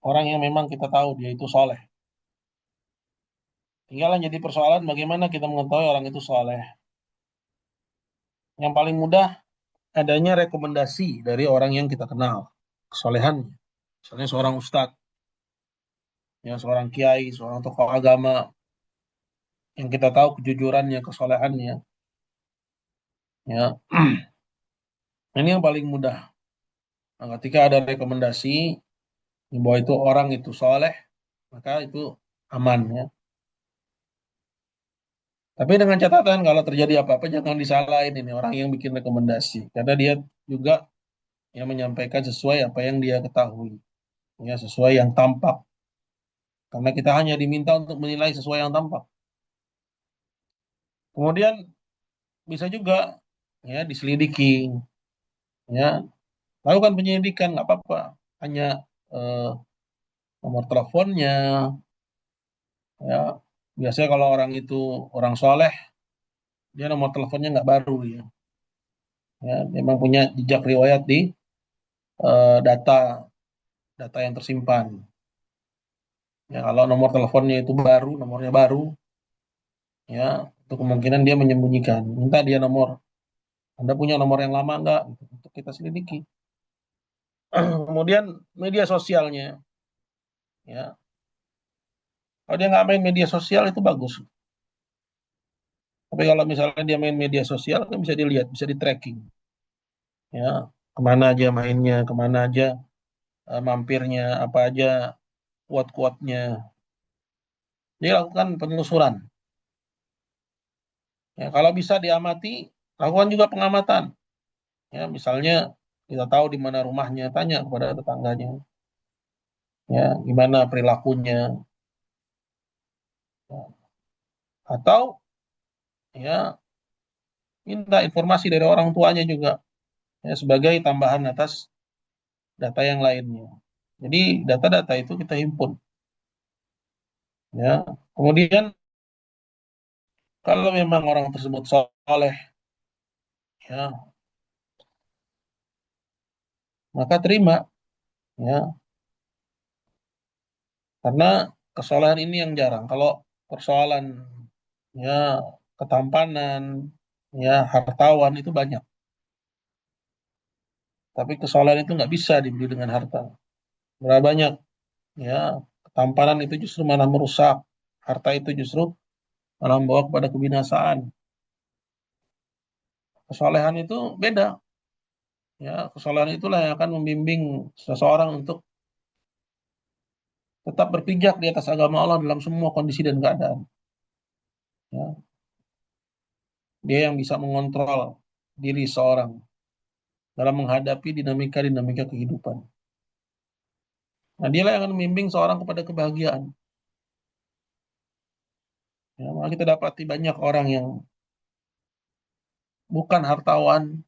orang yang memang kita tahu dia itu soleh. Tinggal yang jadi persoalan bagaimana kita mengetahui orang itu soleh. Yang paling mudah adanya rekomendasi dari orang yang kita kenal, kesolehannya. Misalnya seorang ustadz, ya seorang kiai, seorang tokoh agama yang kita tahu kejujurannya, kesolehannya. Ya, ini yang paling mudah. Nah, ketika ada rekomendasi bahwa itu orang itu soleh, maka itu aman ya. Tapi dengan catatan kalau terjadi apa-apa jangan disalahin ini orang yang bikin rekomendasi, karena dia juga yang menyampaikan sesuai apa yang dia ketahui, ya sesuai yang tampak. Karena kita hanya diminta untuk menilai sesuai yang tampak. Kemudian bisa juga ya diselidiki, ya lakukan penyelidikan nggak apa-apa, hanya eh, nomor teleponnya, ya biasanya kalau orang itu orang soleh, dia nomor teleponnya nggak baru ya memang punya jejak riwayat di data data yang tersimpan. Ya, kalau nomor teleponnya itu baru, nomornya baru, ya itu kemungkinan dia menyembunyikan. Minta dia nomor. Anda punya nomor yang lama nggak? Gitu, untuk kita selidiki. Kemudian media sosialnya, ya kalau dia nggak main media sosial itu bagus. Tapi kalau misalnya dia main media sosial kan bisa dilihat, bisa di tracking, ya kemana aja mainnya, kemana aja mampirnya, apa aja kuat-kuatnya. Dia lakukan penelusuran. Ya, kalau bisa diamati, lakukan juga pengamatan. Ya, misalnya kita tahu di mana rumahnya, tanya kepada tetangganya, ya gimana perilakunya. atau ya minta informasi dari orang tuanya juga, ya, sebagai tambahan atas data yang lainnya. Jadi data-data itu kita himpun, ya. Kemudian kalau memang orang tersebut soleh, ya, maka terima, ya, karena kesolehan ini yang jarang. Kalau persoalan, ya, ketampanan, ya, hartawan itu banyak, tapi kesolehan itu nggak bisa dibeli dengan harta. Berapa banyak, ya, ketampanan itu justru malah merusak, harta itu justru malah membawa kepada kebinasaan. Kesolehan itu beda, ya, kesolehan itulah yang akan membimbing seseorang untuk tetap berpijak di atas agama Allah dalam semua kondisi dan keadaan, ya. Dia yang bisa mengontrol diri seorang dalam menghadapi dinamika-dinamika kehidupan. Nah, dialah yang akan membimbing seorang kepada kebahagiaan. Ya, maka kita dapati banyak orang yang bukan hartawan,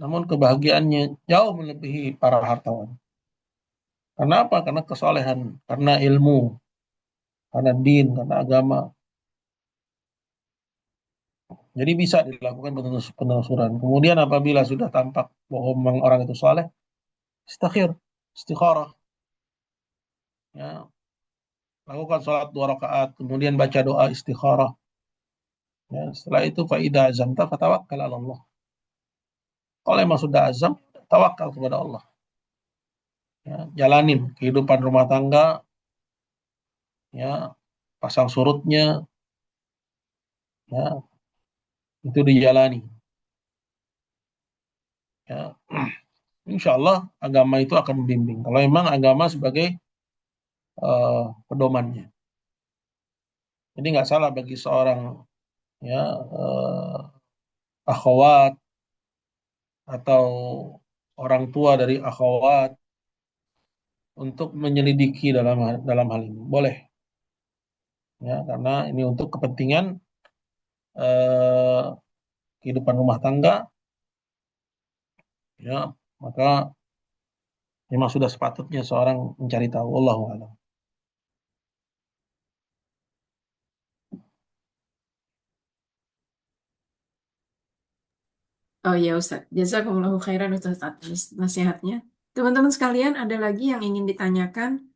namun kebahagiaannya jauh melebihi para hartawan. Karena apa? Karena kesolehan, karena ilmu, karena din, karena agama. Jadi bisa dilakukan penelusuran. Kemudian apabila sudah tampak bahwa memang orang itu soleh, istighfar, istikharah, ya, lakukan sholat 2 rakaat, kemudian baca doa istikharah. Ya, setelah itu faida azamta fatawakkal ala Allah. Kalau emang sudah azam, tawakal kepada Allah. Ya, jalanin kehidupan rumah tangga, ya, pasang surutnya, ya, itu dijalani. Ya, insya Allah agama itu akan membimbing. Kalau memang agama sebagai pedomannya. Jadi nggak salah bagi seorang, ya, akhwat atau orang tua dari akhwat untuk menyelidiki dalam hal ini. Boleh, ya, karena ini untuk kepentingan eh, kehidupan rumah tangga, ya, maka memang sudah sepatutnya seorang mencari tahu. Wallahu a'lam. Oh ya Ustaz, jazakumullahu khairan Ustaz atas nasihatnya. Teman-teman sekalian, ada lagi yang ingin ditanyakan?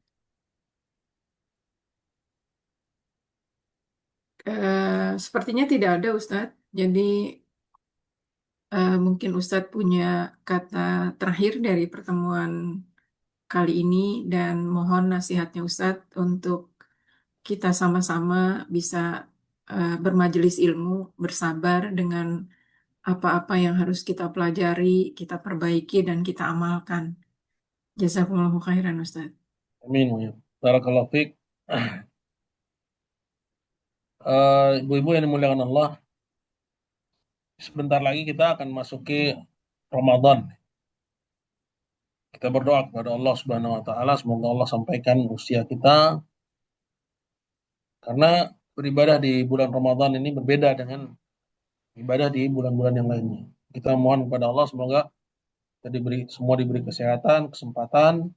Sepertinya tidak ada Ustaz. Jadi mungkin Ustadz punya kata terakhir dari pertemuan kali ini dan mohon nasihatnya Ustadz untuk kita sama-sama bisa bermajelis ilmu, bersabar dengan apa-apa yang harus kita pelajari, kita perbaiki dan kita amalkan. Jazakumullahu khairan Ustadz. Amin. Ya. Barakallahu fiik. Ibu-ibu yang dimuliakan Allah, sebentar lagi kita akan masuki Ramadan. Kita berdoa kepada Allah Subhanahu wa taala semoga Allah sampaikan usia kita, karena beribadah di bulan Ramadan ini berbeda dengan ibadah di bulan-bulan yang lainnya. Kita mohon kepada Allah semoga kita semua diberi kesehatan, kesempatan,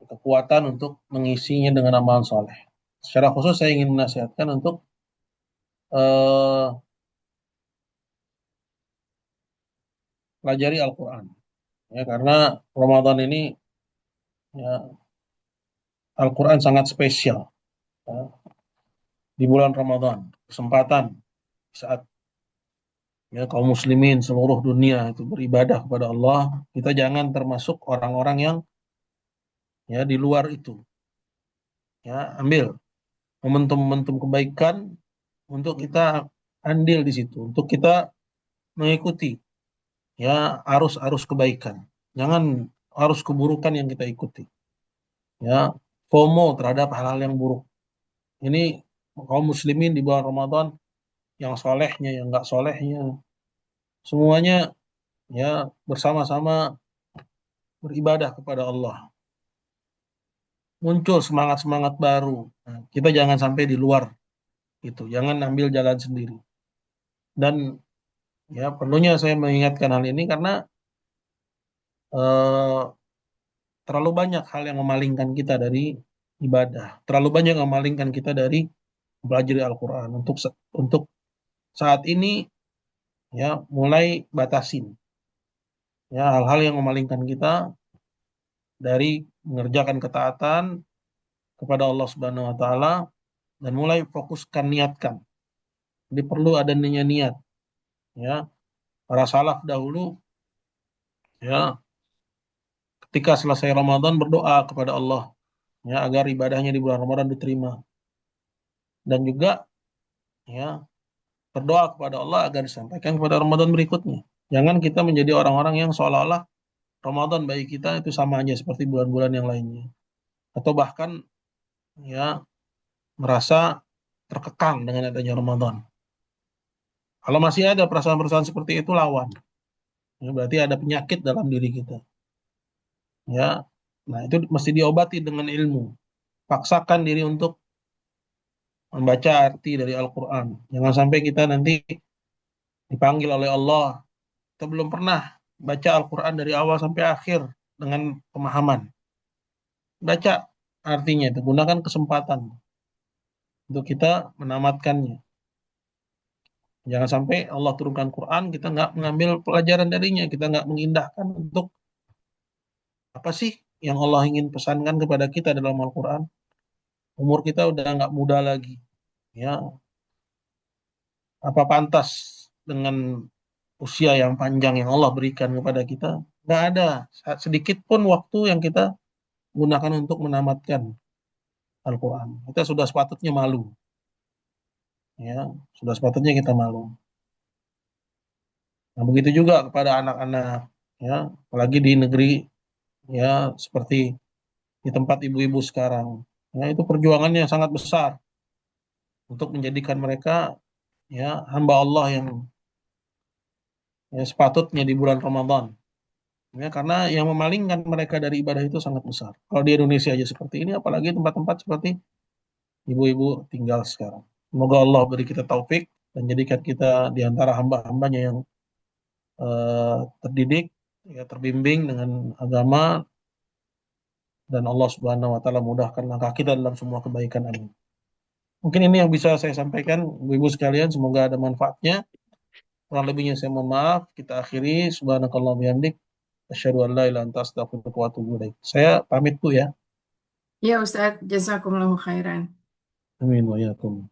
kekuatan untuk mengisinya dengan amalan soleh. Secara khusus saya ingin menasihatkan untuk eh, pelajari Al-Quran. Ya, karena Ramadan ini, ya, Al-Quran sangat spesial. Ya. Di bulan Ramadan, kesempatan saat, ya, kaum muslimin seluruh dunia itu beribadah kepada Allah, kita jangan termasuk orang-orang yang, ya, di luar itu. Ya, ambil momentum-momentum kebaikan untuk kita andil di situ, untuk kita mengikuti, ya, arus-arus kebaikan. Jangan arus keburukan yang kita ikuti. Ya, FOMO terhadap hal-hal yang buruk. Ini kaum muslimin di bulan Ramadan, yang solehnya, yang nggak solehnya, semuanya, ya, bersama-sama beribadah kepada Allah. Muncul semangat-semangat baru. Nah, kita jangan sampai di luar. gitu. Jangan ambil jalan sendiri. Dan ya perlunya saya mengingatkan hal ini karena eh, terlalu banyak hal yang memalingkan kita dari ibadah. Terlalu banyak yang memalingkan kita dari belajar Al-Quran. Untuk saat ini ya mulai batasin ya hal-hal yang memalingkan kita dari mengerjakan ketaatan kepada Allah Subhanahu wa taala dan mulai fokuskan niatkan. Jadi perlu adanya niat ya. Para salaf dahulu ya ketika selesai Ramadan berdoa kepada Allah ya agar ibadahnya di bulan Ramadan diterima dan juga ya berdoa kepada Allah agar disampaikan kepada Ramadan berikutnya. Jangan kita menjadi orang-orang yang seolah-olah Ramadan bagi kita itu sama aja seperti bulan-bulan yang lainnya. Atau bahkan ya merasa terkekang dengan adanya Ramadan. Kalau masih ada perasaan-perasaan seperti itu lawan. Ya, berarti ada penyakit dalam diri kita. Ya, nah itu mesti diobati dengan ilmu. Paksakan diri untuk membaca arti dari Al-Quran. Jangan sampai kita nanti dipanggil oleh Allah. Kita belum pernah baca Al-Quran dari awal sampai akhir dengan pemahaman. Baca artinya itu, gunakan kesempatan untuk kita menamatkannya. Jangan sampai Allah turunkan Quran, kita nggak mengambil pelajaran darinya, kita nggak mengindahkan untuk apa sih yang Allah ingin pesankan kepada kita dalam Al-Quran. Umur kita udah nggak muda lagi, ya. Apa pantas dengan usia yang panjang yang Allah berikan kepada kita? Nggak ada sedikit pun waktu yang kita gunakan untuk menamatkan Al-Quran. Kita sudah sepatutnya malu, ya. Sudah sepatutnya kita malu. Nah, begitu juga kepada anak-anak, ya, apalagi di negeri ya seperti di tempat ibu-ibu sekarang. Ya, itu perjuangannya sangat besar untuk menjadikan mereka ya hamba Allah yang ya, sepatutnya di bulan Ramadan. Ya, karena yang memalingkan mereka dari ibadah itu sangat besar. Kalau di Indonesia aja seperti ini, apalagi tempat-tempat seperti ibu-ibu tinggal sekarang. Semoga Allah beri kita taufik dan jadikan kita di antara hamba-hambanya yang terdidik, ya, terbimbing dengan agama dan Allah Subhanahu wa taala mudahkan langkah kita dalam semua kebaikan. Amin. Mungkin ini yang bisa saya sampaikan, ibu-ibu sekalian. Semoga ada manfaatnya. Kurang lebihnya saya mohon maaf. Kita akhiri. Subhanakallah bihamdik. Asyhadu an la ilaha illa anta astaghfiruka wa atubu ilaik. Saya pamit Bu ya. Ya Ustadz, jazakumullahu khairan. Amin wa yakum.